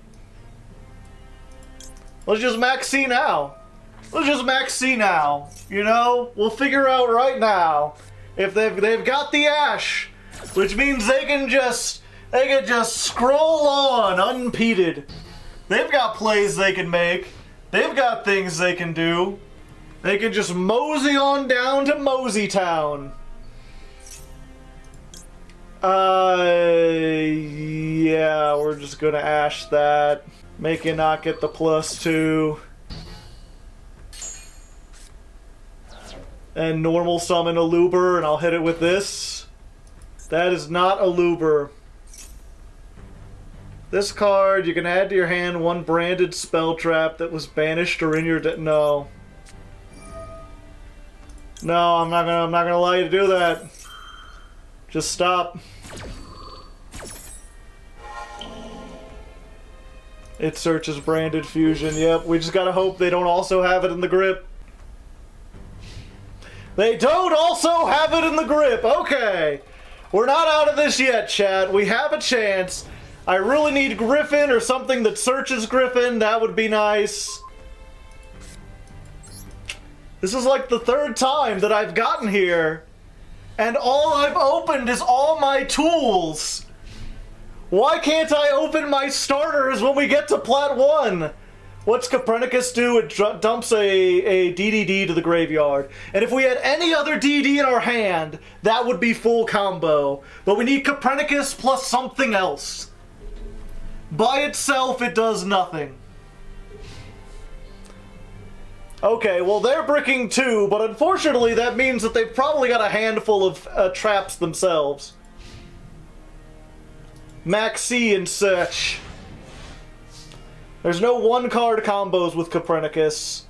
Let's just max C now. Let's just max C now, you know? We'll figure out right now if they've got the Ash, which means they can just scroll on unimpeded. They've got plays they can make. They've got things they can do. They can just mosey on down to Mosey Town. Yeah, we're just gonna Ash that. Make it not get the +2. And normal summon a Luber, and I'll hit it with this. That is not a Luber. This card, you can add to your hand one branded spell trap that was banished or in your no. No, I'm not gonna allow you to do that. Just stop. It searches branded fusion. Yep, we just gotta hope they don't also have it in the grip. They don't also have it in the grip. Okay. We're not out of this yet, chat. We have a chance. I really need Griffin or something that searches Griffin. That would be nice. This is like the 3rd time that I've gotten here. And all I've opened is all my tools. Why can't I open my starters when we get to Plat 1? What's Copernicus do? It dumps a DDD to the graveyard. And if we had any other DD in our hand, that would be full combo. But we need Copernicus plus something else. By itself, it does nothing. Okay, well they're bricking too, but unfortunately that means that they've probably got a handful of traps themselves. Maxi and such. There's no one-card combos with Copernicus.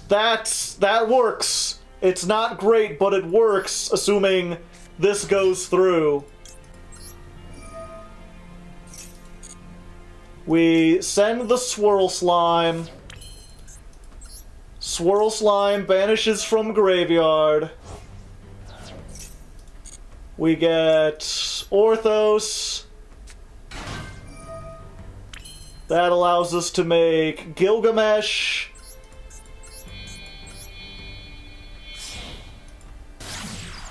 That works. It's not great, but it works, assuming this goes through. We send the Swirl Slime. Swirl Slime banishes from graveyard. We get Orthos. That allows us to make Gilgamesh.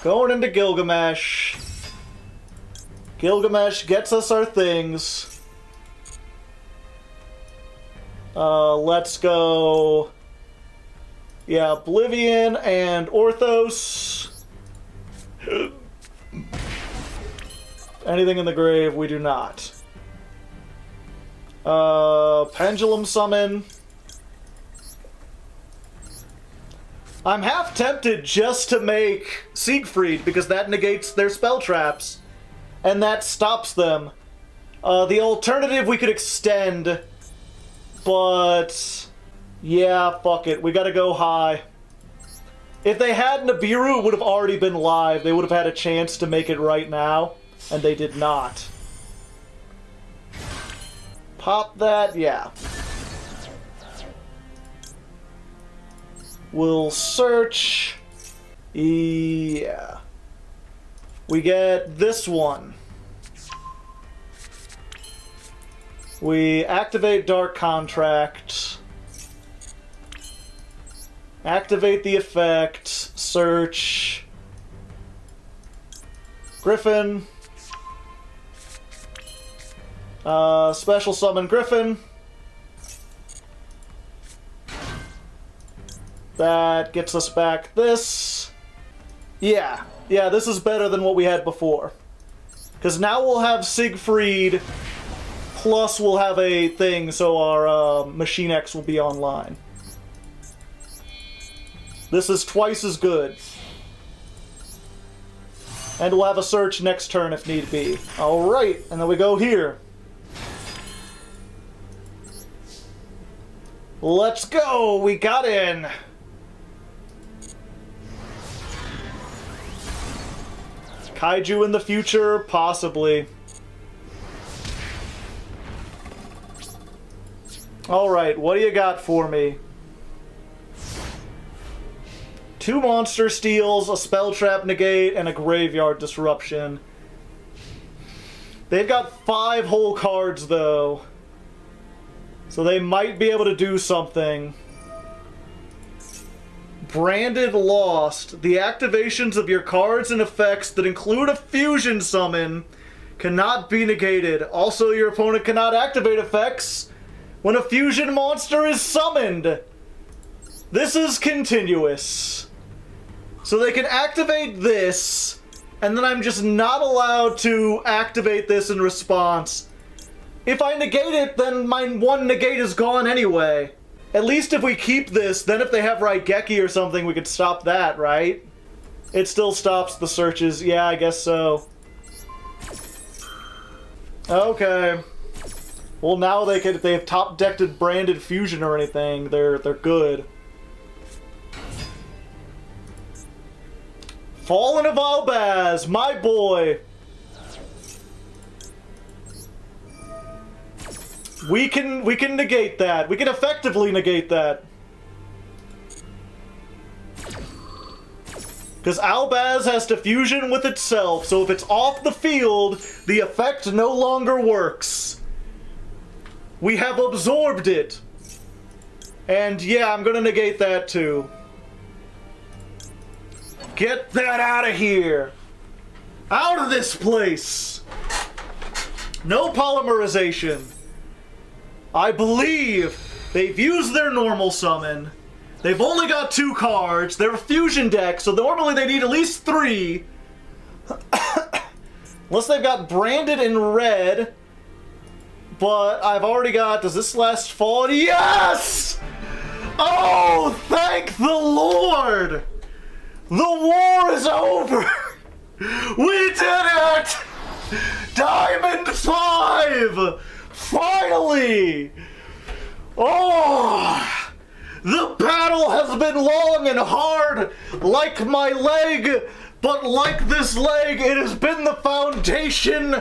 Going into Gilgamesh. Gilgamesh gets us our things. Let's go... Yeah, Oblivion and Orthos. Anything in the grave, we do not. Pendulum Summon. I'm half tempted just to make Siegfried, because that negates their spell traps. And that stops them. The alternative we could extend, but... yeah, fuck it. We gotta go high. If they had Nibiru, it would have already been live. They would have had a chance to make it right now, and they did not. Pop that, yeah. We'll search. Yeah. We get this one. We activate Dark Contract. Activate the effect. Search. Griffin. Special summon Griffin. That gets us back this. Yeah, this is better than what we had before. Because now we'll have Siegfried, plus we'll have a thing, so our Machine X will be online. This is twice as good. And we'll have a search next turn if need be. Alright, and then we go here. Let's go! We got in! Kaiju in the future? Possibly. Alright, what do you got for me? 2 monster steals, a spell trap negate, and a graveyard disruption. They've got 5 whole cards, though. So they might be able to do something. Branded Lost. The activations of your cards and effects that include a fusion summon cannot be negated. Also, your opponent cannot activate effects when a fusion monster is summoned. This is continuous. So they can activate this, and then I'm just not allowed to activate this in response. If I negate it, then my 1 negate is gone anyway. At least if we keep this, then if they have Raigeki or something, we could stop that, right? It still stops the searches. Yeah, I guess so. Okay. Well, now they could, if they have top-decked branded fusion or anything, they're good. Fallen of Albaz, my boy. We can negate that. We can effectively negate that. Because Albaz has to fusion with itself, so if it's off the field, the effect no longer works. We have absorbed it. And yeah, I'm gonna negate that too. Get that out of here! Out of this place! No polymerization. I believe they've used their normal summon. They've only got 2 cards. They're a fusion deck, so normally they need at least 3. Unless they've got branded in red. But I've already got... Does this last fall? Yes! Oh, thank the Lord! The war is over! We did it! Diamond 5! Finally! Oh! The battle has been long and hard, like my leg, but like this leg, it has been the foundation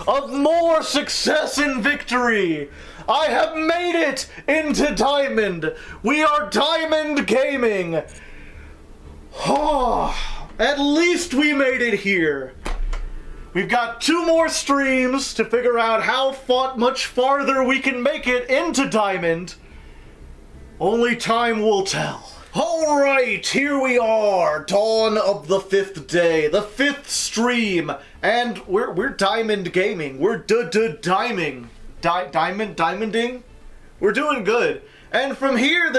of more success and victory. I have made it into Diamond. We are Diamond Gaming. Oh, at least we made it here. We've got 2 more streams to figure out how much farther we can make it into Diamond. Only time will tell. Alright, here we are, dawn of the 5th day, the 5th stream, and we're Diamond Gaming. We're diming. Diamonding? We're doing good. And from here,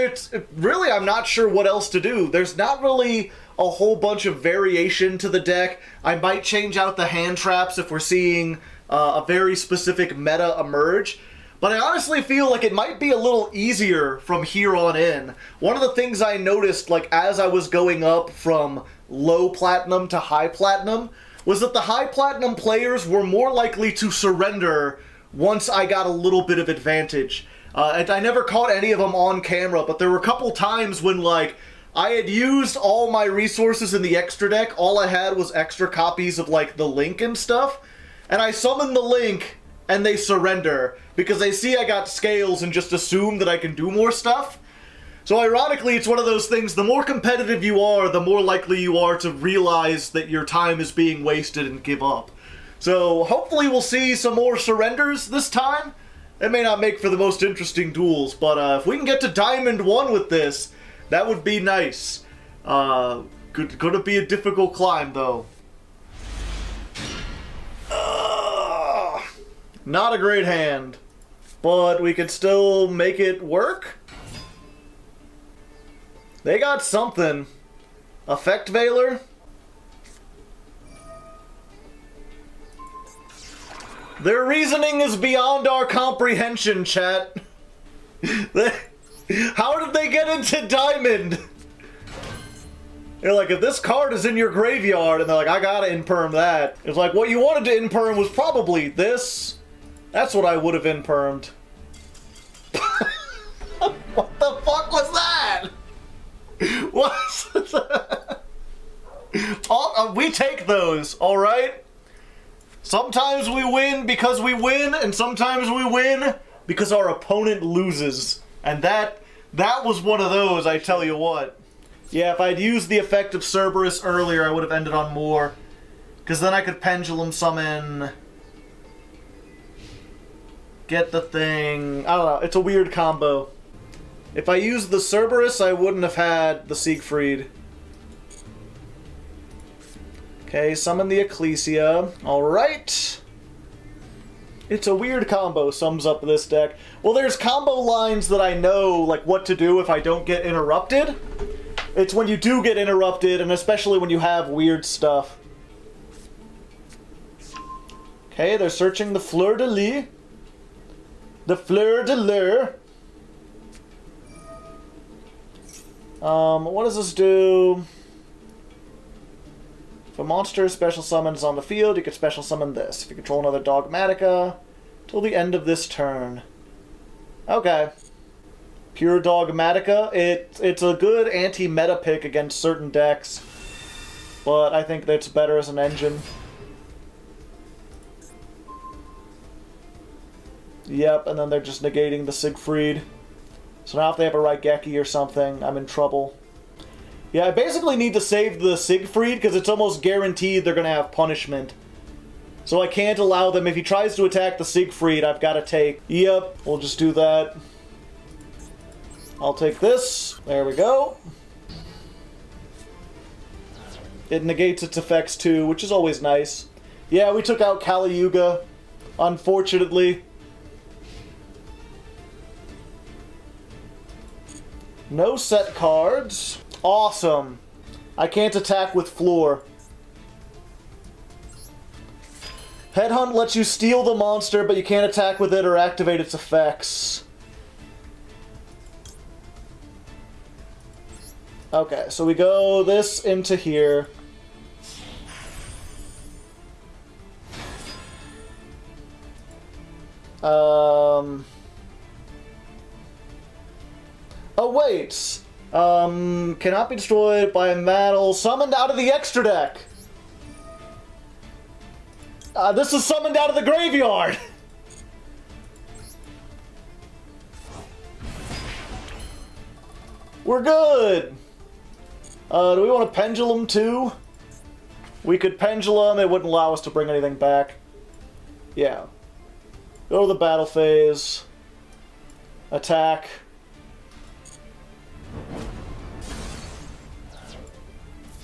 really, I'm not sure what else to do. There's not really a whole bunch of variation to the deck. I might change out the hand traps if we're seeing a very specific meta emerge. But I honestly feel like it might be a little easier from here on in. One of the things I noticed, like, as I was going up from low platinum to high platinum, was that the high platinum players were more likely to surrender once I got a little bit of advantage. And I never caught any of them on camera, but there were a couple times when, like, I had used all my resources in the extra deck. All I had was extra copies of, like, the Link and stuff. And I summon the Link, and they surrender, because they see I got scales and just assume that I can do more stuff. So ironically, it's one of those things, the more competitive you are, the more likely you are to realize that your time is being wasted and give up. So hopefully we'll see some more surrenders this time. It may not make for the most interesting duels, but if we can get to Diamond 1 with this, that would be nice. Gonna be a difficult climb, though. Not a great hand, but we could still make it work. They got something. Effect Veiler? Their reasoning is beyond our comprehension, chat. How did they get into Diamond? They're like, if this card is in your graveyard, and they're like, I gotta imperm that. It's like, what you wanted to imperm was probably this. That's what I would have impermed. What the fuck was that? What's that? We take those, alright? Sometimes we win because we win, and sometimes we win because our opponent loses. And that was one of those, I tell you what. Yeah, if I'd used the effect of Cerberus earlier, I would have ended on more. Because then I could Pendulum Summon... Get the thing... I don't know, it's a weird combo. If I used the Cerberus, I wouldn't have had the Siegfried. Okay, summon the Ecclesia. Alright. It's a weird combo, sums up this deck. Well, there's combo lines that I know, like, what to do if I don't get interrupted. It's when you do get interrupted, and especially when you have weird stuff. Okay, they're searching the Fleur de Lis. The Fleur de Lure. What does this do? If a monster special summons on the field, you can special summon this. If you control another Dogmatika, till the end of this turn. Okay. Pure Dogmatika. It's a good anti-meta pick against certain decks, but I think that's better as an engine. Yep, and then they're just negating the Siegfried. So now if they have a Raigeki or something, I'm in trouble. Yeah, I basically need to save the Siegfried because it's almost guaranteed they're going to have punishment. So I can't allow them. If he tries to attack the Siegfried, I've got to take... Yep, we'll just do that. I'll take this. There we go. It negates its effects too, which is always nice. Yeah, we took out Kali Yuga, unfortunately. No set cards. Awesome. I can't attack with Floor. Headhunt lets you steal the monster, but you can't attack with it or activate its effects. Okay, so we go this into here. Oh, wait. Cannot be destroyed by a battle summoned out of the extra deck. This is summoned out of the graveyard. We're good. Do we want to pendulum too? We could pendulum. It wouldn't allow us to bring anything back. Yeah. Go to the battle phase. Attack.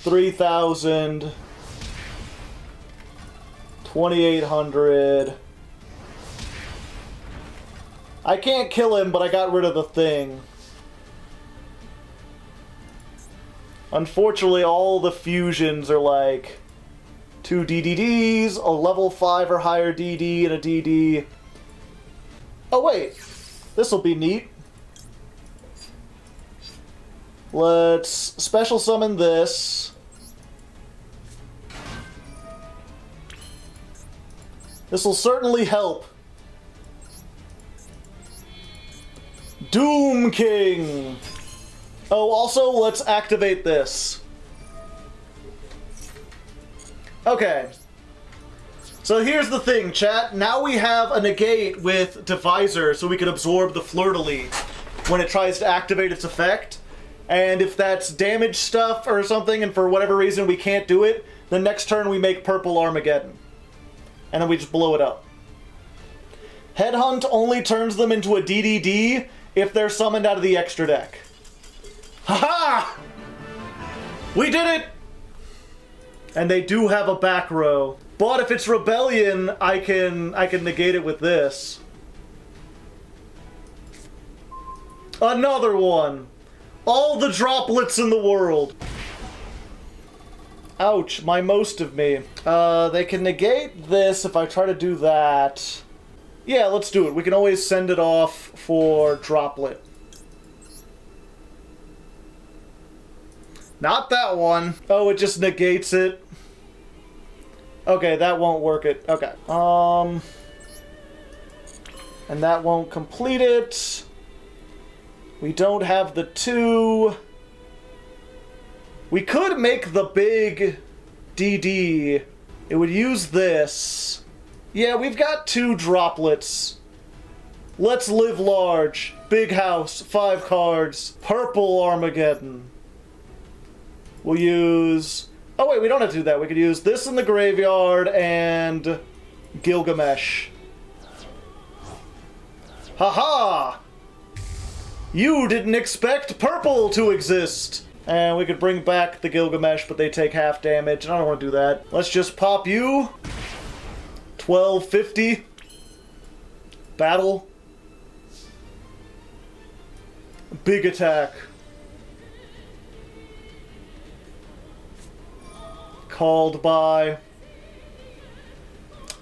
$3,000. 2,800. I can't kill him, but I got rid of the thing. Unfortunately, all the fusions are like 2 DDDs, a level 5 or higher DD, and a DD. Oh wait, this'll be neat. Let's special summon this. This'll certainly help. Doom King! Oh, also, let's activate this. Okay. So here's the thing, chat. Now we have a negate with Divisor, so we can absorb the Fleur-de-Lis when it tries to activate its effect. And if that's damage stuff or something, and for whatever reason we can't do it, the next turn we make Purple Armageddon. And then we just blow it up. Headhunt only turns them into a DDD if they're summoned out of the extra deck. Haha! We did it! And they do have a back row. But if it's Rebellion, I can negate it with this. Another one! All the droplets in the world! Ouch, my most of me. They can negate this if I try to do that. Yeah, let's do it. We can always send it off for droplet. Not that one. Oh, it just negates it. Okay, that won't work it. Okay. And that won't complete it. We don't have the 2. We could make the big DD. It would use this. Yeah, we've got 2 droplets. Let's live large. Big house, 5 cards. Purple Armageddon. We'll use... Oh wait, we don't have to do that. We could use this in the graveyard and Gilgamesh. Haha! You didn't expect purple to exist! And we could bring back the Gilgamesh, but they take half damage, and I don't want to do that. Let's just pop you. 1250. Battle. Big attack. Called by...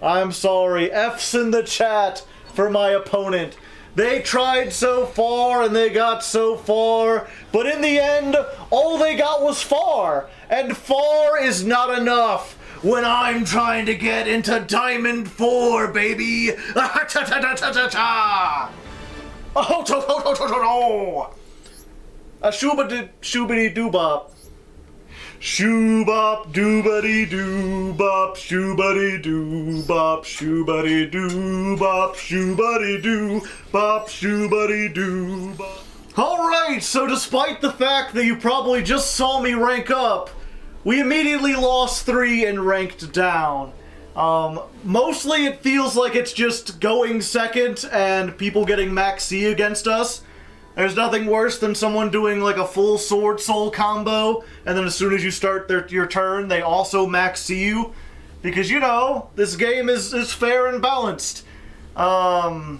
I'm sorry, F's in the chat for my opponent. They tried so far and they got so far, but in the end, all they got was far. And far is not enough when I'm trying to get into Diamond 4, baby. Oh, a shoobity doobop. Shoobop doobity doobop, shoobity doobop, shoobity doobop, shoobity doobop, shoobity doobop. Alright, so despite the fact that you probably just saw me rank up, we immediately lost 3 and ranked down. Mostly it feels like it's just going second and people getting max C against us. There's nothing worse than someone doing like a full Swordsoul combo, and then as soon as you start your turn, they also max C you. Because, you know, this game is fair and balanced. So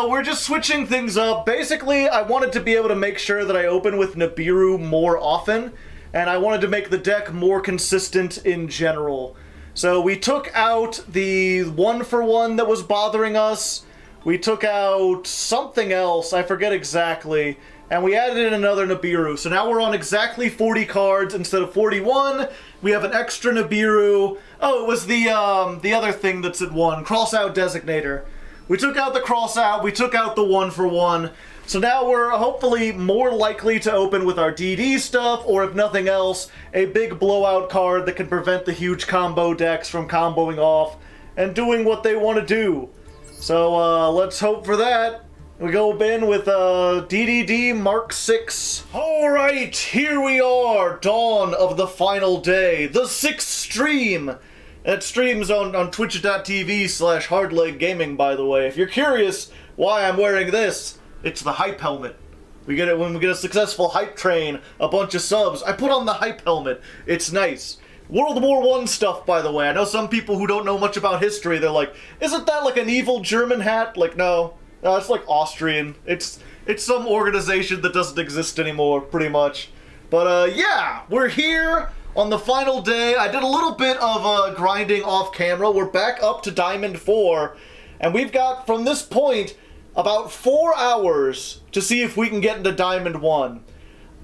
we're just switching things up. Basically, I wanted to be able to make sure that I open with Nibiru more often, and I wanted to make the deck more consistent in general. So we took out the 1-for-1 that was bothering us. We took out something else, I forget exactly, and we added in another Nibiru. So now we're on exactly 40 cards instead of 41. We have an extra Nibiru. Oh, it was the other thing that's at 1, Cross-Out Designator. We took out the Cross-Out, we took out the 1-for-1. So now we're hopefully more likely to open with our DD stuff, or if nothing else, a big blowout card that can prevent the huge combo decks from comboing off and doing what they want to do. So let's hope for that. We go in with DDD Mark 6. Alright, here we are, dawn of the final day, the 6th stream. It streams on twitch.tv/hardleg gaming, by the way. If you're curious why I'm wearing this, it's the hype helmet. We get it when we get a successful hype train, a bunch of subs. I put on the hype helmet. It's nice. World War I stuff, by the way. I know some people who don't know much about history, they're like, isn't that like an evil German hat? Like, no. No, it's like Austrian. It's some organization that doesn't exist anymore, pretty much. But, yeah, we're here on the final day. I did a little bit of grinding off camera. We're back up to Diamond 4, and we've got, from this point, about 4 hours to see if we can get into Diamond 1.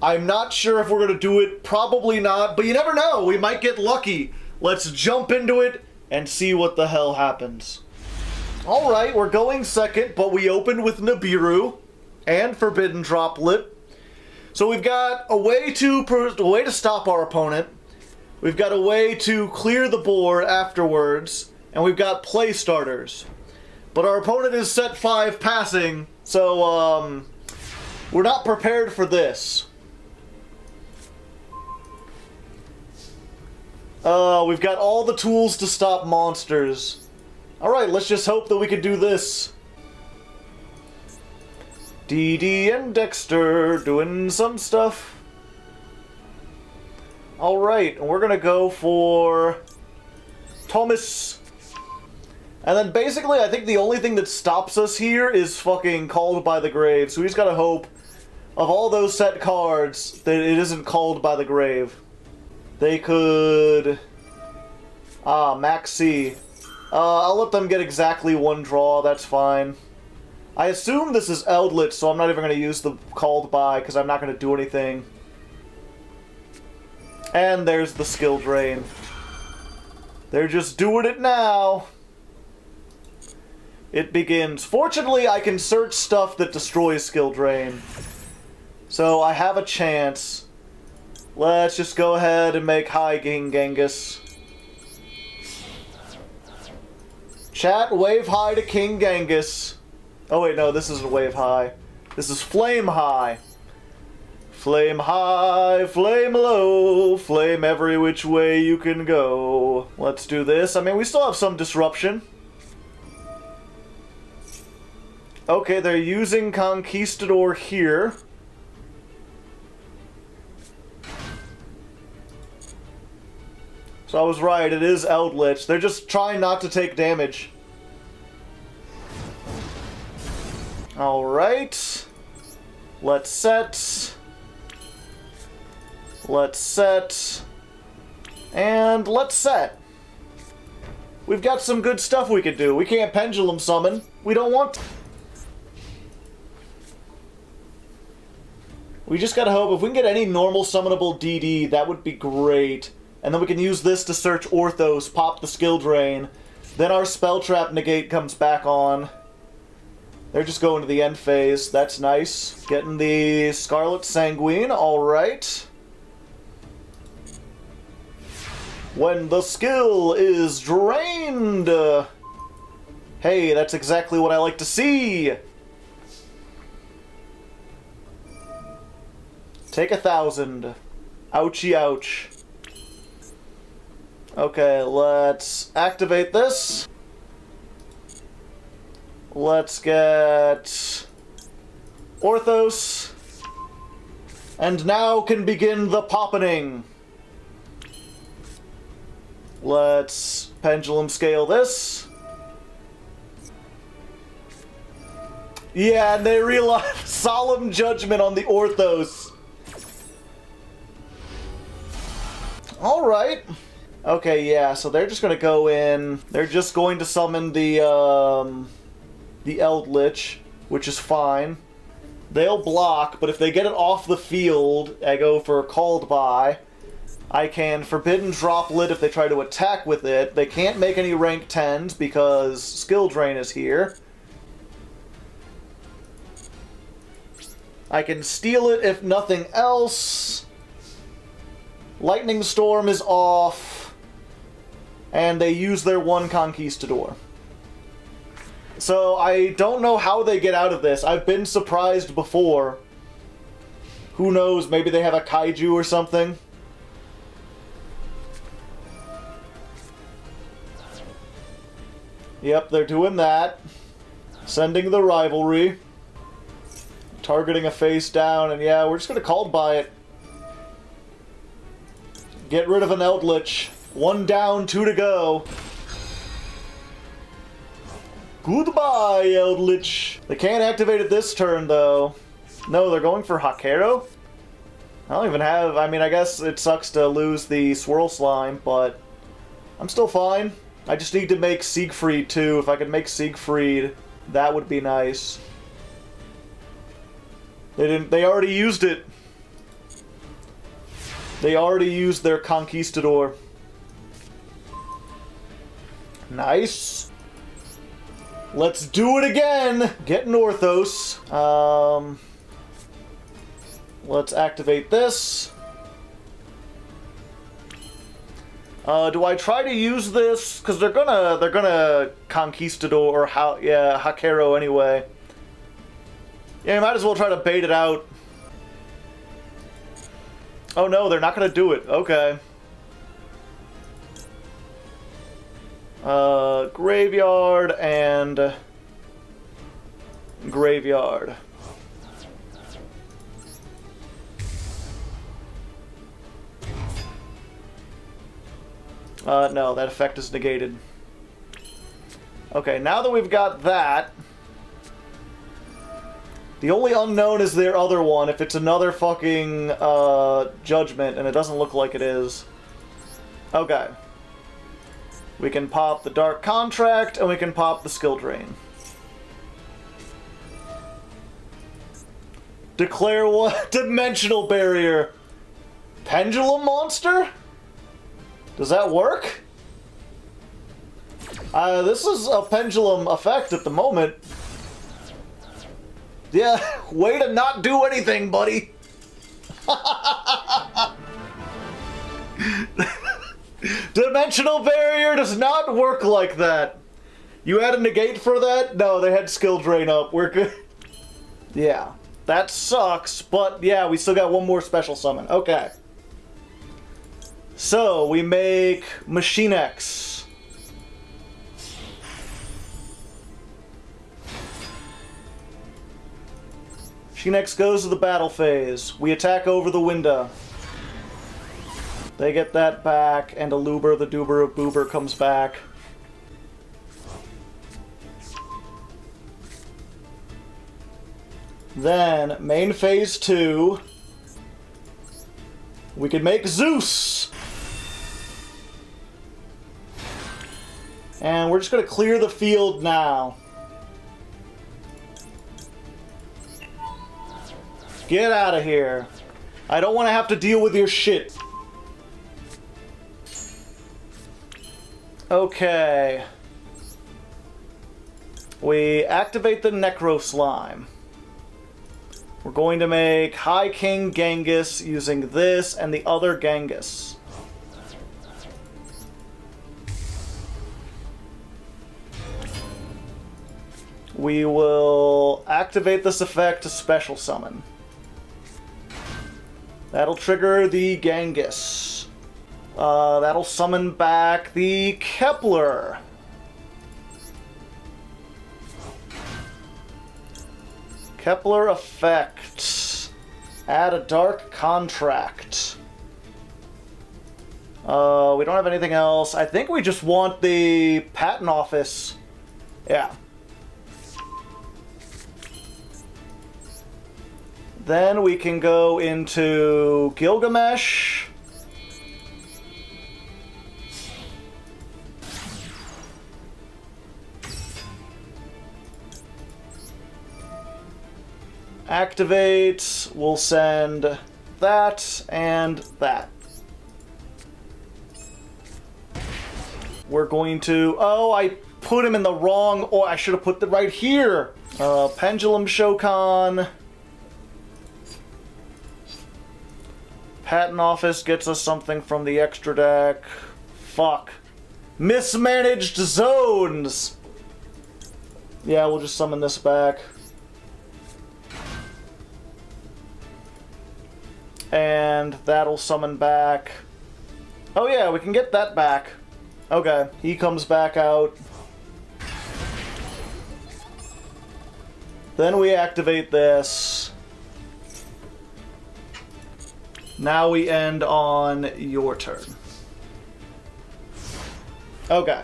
I'm not sure if we're going to do it, probably not, but you never know, we might get lucky. Let's jump into it and see what the hell happens. Alright, we're going second, but we opened with Nibiru and Forbidden Droplet. So we've got a way to stop our opponent, we've got a way to clear the board afterwards, and we've got play starters. But our opponent is set 5 passing, so we're not prepared for this. We've got all the tools to stop monsters. Alright, let's just hope that we can do this. DD and Dexter doing some stuff. Alright, and we're gonna go for Thomas. And then basically, I think the only thing that stops us here is fucking Called by the Grave. So we just gotta hope, of all those set cards, that it isn't Called by the Grave. They could... Maxi. I'll let them get exactly 1 draw, that's fine. I assume this is Eldlitch, so I'm not even going to use the Called by, because I'm not going to do anything. And there's the skill drain. They're just doing it now. It begins. Fortunately, I can search stuff that destroys skill drain. So I have a chance. Let's just go ahead and make High King Genghis. Chat, wave high to King Genghis. Oh wait, no, this isn't wave high. This is flame high. Flame high, flame low, flame every which way you can go. Let's do this. I mean, we still have some disruption. Okay, they're using Conquistador here. So I was right, it is Eldlitch. They're just trying not to take damage. Alright. Let's set. Let's set. And let's set. We've got some good stuff we could do. We can't Pendulum Summon. We don't want to. We just gotta hope if we can get any normal summonable DD, that would be great. And then we can use this to search Orthos, pop the skill drain. Then our Spell Trap Negate comes back on. They're just going to the end phase. That's nice. Getting the Scarlet Sanguine. Alright. When the skill is drained. Hey, that's exactly what I like to see. Take 1,000. Ouchie ouch. Okay, let's activate this. Let's get Orthos. And now can begin the poppening. Let's Pendulum Scale this. Yeah, and they realize Solemn Judgment on the Orthos. Alright. Okay, yeah, so they're just gonna go in. They're just going to summon the Eldlitch, which is fine. They'll block, but if they get it off the field, I go for Called By. I can Forbidden Droplet if they try to attack with it. They can't make any rank 10s because Skill Drain is here. I can steal it if nothing else. Lightning Storm is off. And they use their one Conquistador. So I don't know how they get out of this. I've been surprised before. Who knows, maybe they have a Kaiju or something. Yep, they're doing that. Sending the Rivalry. Targeting a face down, and yeah, we're just gonna Called By it. Get rid of an Eldlitch. 1 down, 2 to go. Goodbye, Eldlitch. They can't activate it this turn, though. No, they're going for Hakero? I don't even have... I mean, I guess it sucks to lose the Swirl Slime, but... I'm still fine. I just need to make Siegfried, too. If I could make Siegfried, that would be nice. They already used it. They already used their Conquistador. Nice. Let's do it again! Get Northos. Let's activate this. Do I try to use this? Because they're gonna Conquistador or Hakero anyway. Yeah, you might as well try to bait it out. Oh no, they're not gonna do it. Okay. Graveyard and... Graveyard. No, that effect is negated. Okay, now that we've got that... The only unknown is their other one, if it's another fucking, Judgment, and it doesn't look like it is. Okay. We can pop the Dark Contract, and we can pop the Skill Drain. Declare what? Dimensional Barrier! Pendulum Monster? Does that work? This is a pendulum effect at the moment. Yeah, way to not do anything, buddy. Dimensional Barrier does not work like that. You had a negate for that? No, they had Skill Drain up. We're good. Yeah, that sucks, but yeah, we still got one more special summon. Okay. So, we make Machine X. Machine X goes to the battle phase. We attack over the window. They get that back, and Aluber, the Doober of Boober, comes back. Then, main phase 2. We can make Zeus! And we're just gonna clear the field now. Get out of here. I don't want to have to deal with your shit. Okay. We activate the Necro Slime. We're going to make High King Genghis using this and the other Genghis. We will activate this effect to special summon. That'll trigger the Genghis. That'll summon back the Kepler. Kepler effect. Add a Dark Contract. We don't have anything else. I think we just want the Patent Office. Yeah. Then we can go into Gilgamesh. Activate. We'll send that and that. We're going to... Oh, I put him in the wrong... Oh, I should have put it right here. Pendulum Shokan. Patent Office gets us something from the extra deck. Fuck. Mismanaged Zones! Yeah, we'll just summon this back. And that'll summon back. Oh yeah, we can get that back. Okay, he comes back out. Then we activate this. Now we end on your turn. Okay.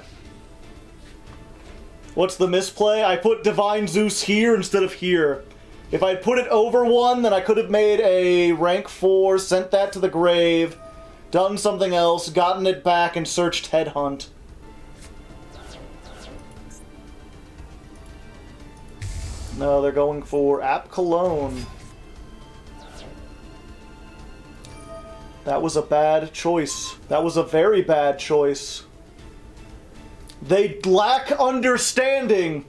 What's the misplay? I put Divine Zeus here instead of here. If I'd put it over one, then I could have made a rank 4, sent that to the grave, done something else, gotten it back, and searched Headhunt. No, they're going for App Cologne. That was a bad choice. That was a very bad choice. They lack understanding.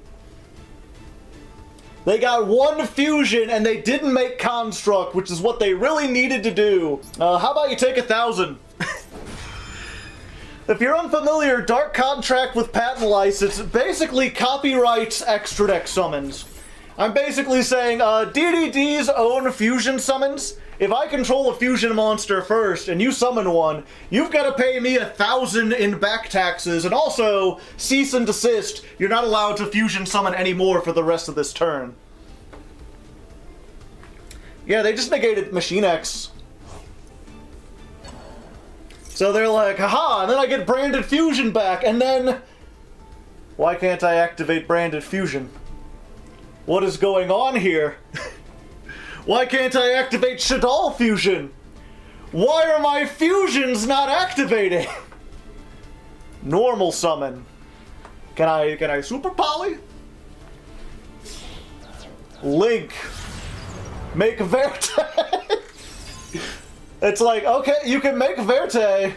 They got one fusion and they didn't make Construct, which is what they really needed to do. How about you take 1,000? If you're unfamiliar, Dark Contract with Patent License basically copyrights extra deck summons. I'm basically saying, DDD's own fusion summons. If I control a fusion monster first and you summon one, you've got to pay me 1,000 in back taxes, and also cease and desist. You're not allowed to fusion summon anymore for the rest of this turn. Yeah, they just negated Machine X. So they're like, haha, and then I get Branded Fusion back, and then... Why can't I activate Branded Fusion? What is going on here? Why can't I activate Shaddoll Fusion? Why are my fusions not activating? Normal summon. Can I Super Poly? Link. Make Verte. It's like, okay, you can make Verte.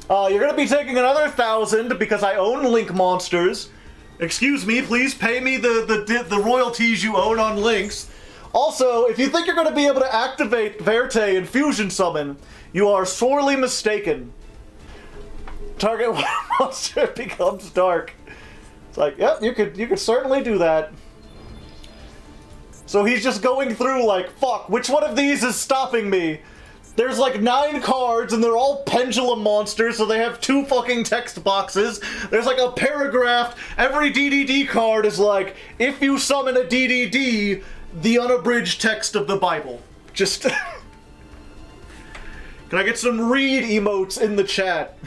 You're gonna be taking another 1,000 because I own Link monsters. Excuse me, please pay me the royalties you own on links. Also, if you think you're going to be able to activate Verte and Fusion Summon, you are sorely mistaken. Target one monster becomes dark. It's like, yep, you could certainly do that. So he's just going through like, fuck, which one of these is stopping me? There's like 9 cards, and they're all pendulum monsters, so they have 2 fucking text boxes. There's like a paragraph. Every DDD card is like, if you summon a DDD, the unabridged text of the Bible. Just... Can I get some read emotes in the chat?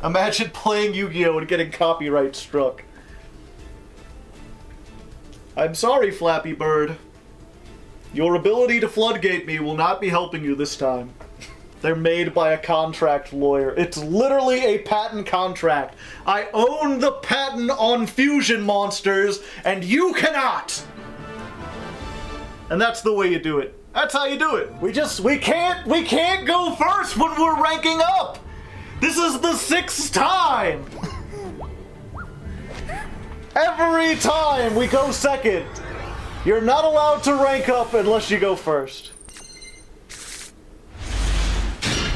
Imagine playing Yu-Gi-Oh! And getting copyright struck. I'm sorry, Flappy Bird. Your ability to floodgate me will not be helping you this time. They're made by a contract lawyer. It's literally a patent contract. I own the patent on fusion monsters, and you cannot! And that's the way you do it. That's how you do it. We can't go first when we're ranking up! This is the 6th time! Every time we go second! You're not allowed to rank up unless you go first.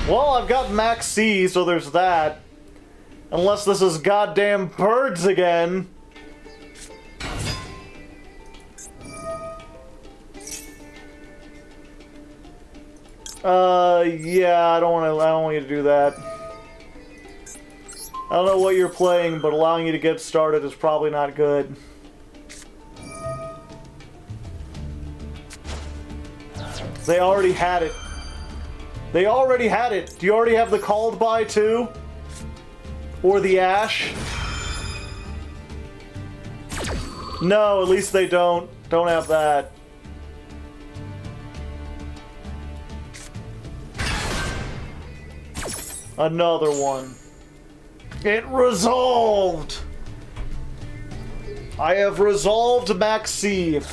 Well, I've got Max C, so there's that. Unless this is goddamn birds again. Yeah, I don't want you to do that. I don't know what you're playing, but allowing you to get started is probably not good. They already had it. They already had it. Do you already have the called by too? Or the Ash? No, at least they don't. Don't have that. Another one. It resolved! I have resolved Maxi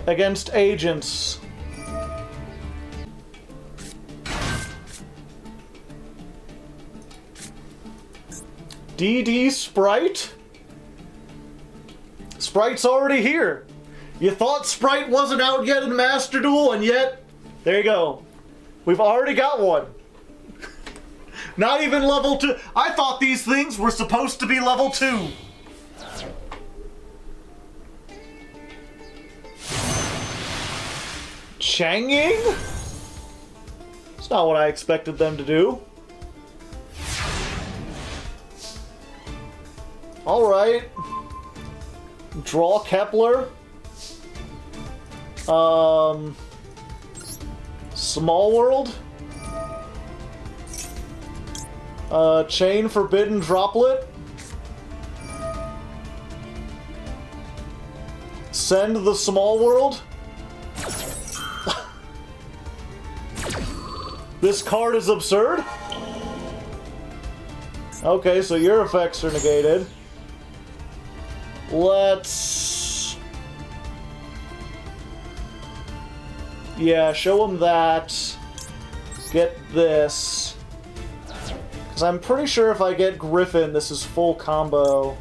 against agents. DD Sprite? Sprite's already here. You thought Sprite wasn't out yet in Master Duel, and yet, there you go. We've already got one. Not even level 2. I thought these things were supposed to be level 2. Changing? It's not what I expected them to do. Alright. Draw Kepler. Small World. Chain Forbidden Droplet. Send the Small World. This card is absurd? Okay, so your effects are negated. Let's... yeah, show him that. Get this. Because I'm pretty sure if I get Griffin, this is full combo.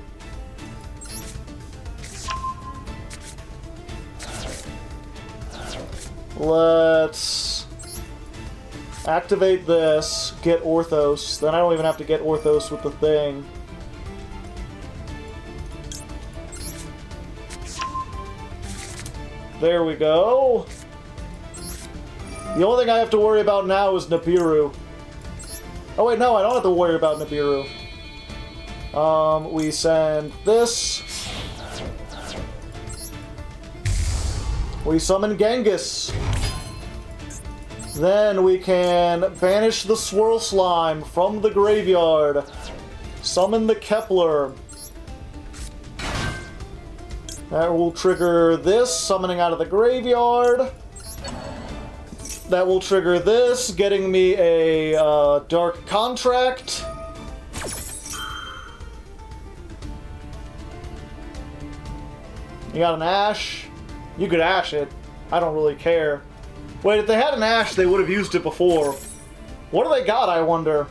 Let's activate this, get Orthos. Then I don't even have to get Orthos with the thing. There we go. The only thing I have to worry about now is Nibiru. Oh wait, no, I don't have to worry about Nibiru. We send this. We summon Genghis. Then we can banish the Swirl Slime from the graveyard. Summon the Kepler. That will trigger this, summoning out of the graveyard. That will trigger this, getting me a Dark Contract. You got an Ash? You could Ash it. I don't really care. Wait, if they had an Ash, they would have used it before. What do they got, I wonder?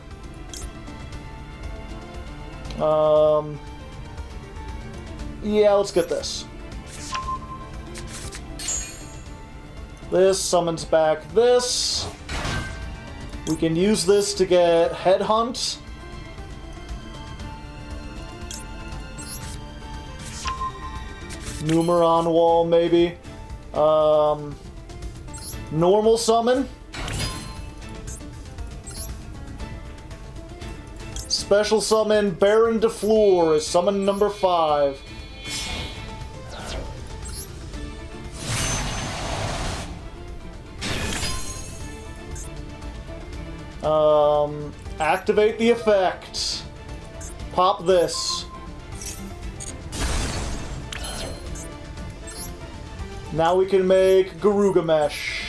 Yeah, let's get this. This summons back this. We can use this to get Headhunt. Numeron Wall, maybe. Normal summon. Special summon Baron de Fleur is summon number 5. Activate the effect. Pop this. Now we can make Garugamesh.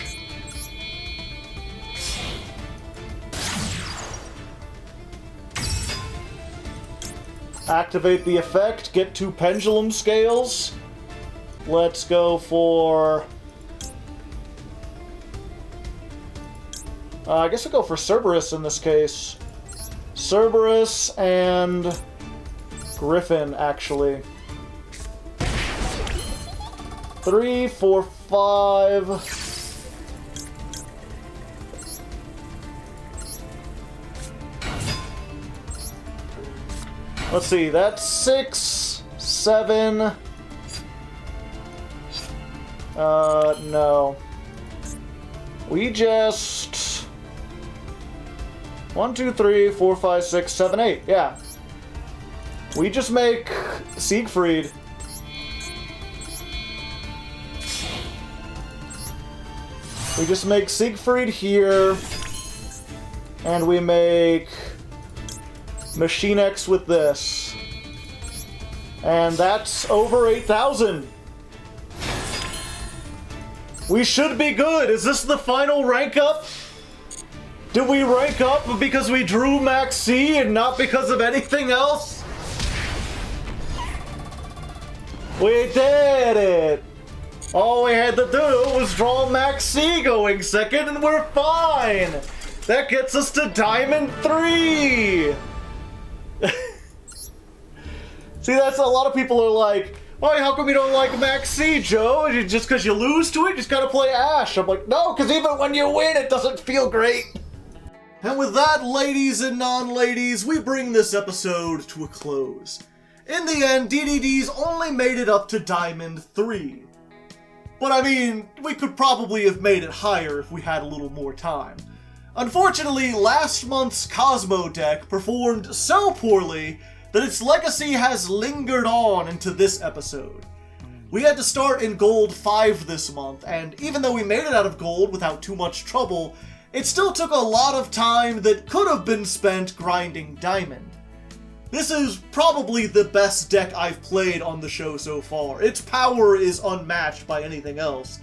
Activate the effect, get 2 Pendulum Scales. Let's go for... I guess I'll go for Cerberus in this case. Cerberus and Griffin, actually. 3, 4, 5. Let's see, that's 6, 7. No. We just... 1, 2, 3, 4, 5, 6, 7, 8. Yeah. We just make Siegfried. We just make Siegfried here. And we make Machine X with this. And that's over 8,000. We should be good. Is this the final rank up? Did we rank up because we drew Max C and not because of anything else? We did it! All we had to do was draw Max C going second and we're fine! That gets us to Diamond 3! See, that's a lot of people are like, why, how come you don't like Max C, Joe? Just because you lose to it, you just gotta play Ash. I'm like, no, because even when you win, it doesn't feel great. And with that, ladies and non-ladies, we bring this episode to a close. In the end, DDD's only made it up to Diamond 3. But I mean, we could probably have made it higher if we had a little more time. Unfortunately, last month's Cosmo deck performed so poorly that its legacy has lingered on into this episode. We had to start in Gold 5 this month, and even though we made it out of Gold without too much trouble, it still took a lot of time that could have been spent grinding Diamond. This is probably the best deck I've played on the show so far. Its power is unmatched by anything else.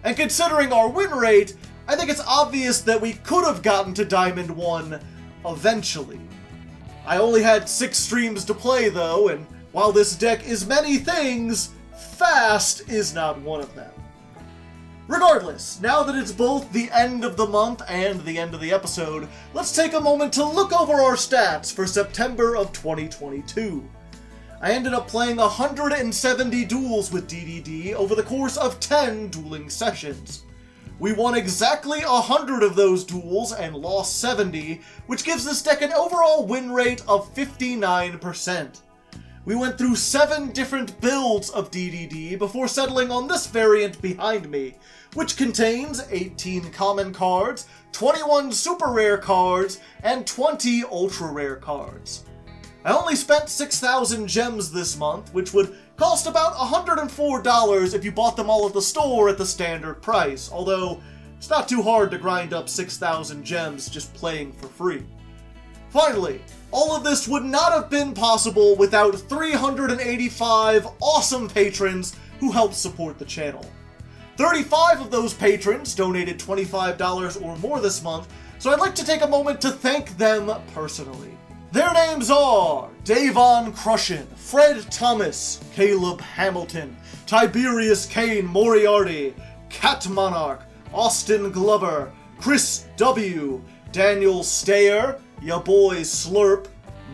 And considering our win rate, I think it's obvious that we could have gotten to Diamond 1 eventually. I only had 6 streams to play though, and while this deck is many things, fast is not one of them. Regardless, now that it's both the end of the month and the end of the episode, let's take a moment to look over our stats for September of 2022. I ended up playing 170 duels with DDD over the course of 10 dueling sessions. We won exactly 100 of those duels and lost 70, which gives this deck an overall win rate of 59%. We went through 7 different builds of DDD before settling on this variant behind me, which contains 18 common cards, 21 super rare cards, and 20 ultra rare cards. I only spent 6,000 gems this month, which would cost about $104 if you bought them all at the store at the standard price, although it's not too hard to grind up 6,000 gems just playing for free. Finally, all of this would not have been possible without 385 awesome patrons who help support the channel. 35 of those patrons donated $25 or more this month, so I'd like to take a moment to thank them personally. Their names are Davon Crushin, Fred Thomas, Caleb Hamilton, Tiberius Kane Moriarty, Cat Monarch, Austin Glover, Chris W., Daniel Stayer, Ya Boy Slurp,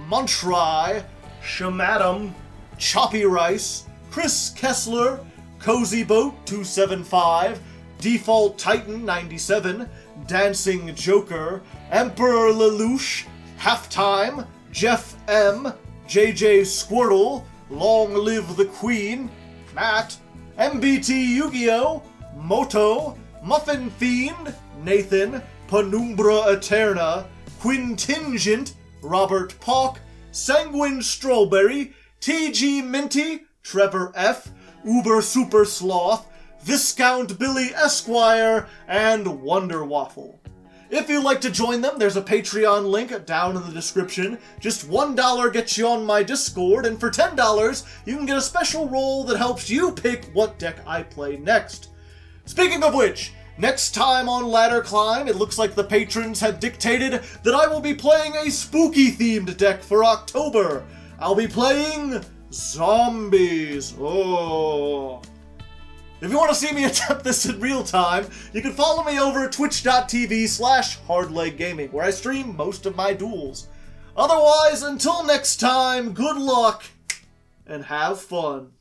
Muntry, Shamadam, Choppy Rice, Chris Kessler, Cozy Boat 275, Default Titan 97, Dancing Joker, Emperor Lelouch, Halftime, Jeff M, JJ Squirtle, Long Live the Queen, Matt, MBT Yugioh, Moto, Muffin Fiend, Nathan, Penumbra Eterna, Quintingent, Robert Pock, Sanguine Strawberry, TG Minty, Trevor F, Uber Super Sloth, Viscount Billy Esquire, and Wonder Waffle. If you'd like to join them, there's a Patreon link down in the description. Just $1 gets you on my Discord, and for $10, you can get a special role that helps you pick what deck I play next. Speaking of which, next time on Ladder Climb, it looks like the patrons have dictated that I will be playing a spooky-themed deck for October. I'll be playing zombies. Oh. If you want to see me attempt this in real time, you can follow me over at twitch.tv/hardleggaming, where I stream most of my duels. Otherwise, until next time, good luck and have fun.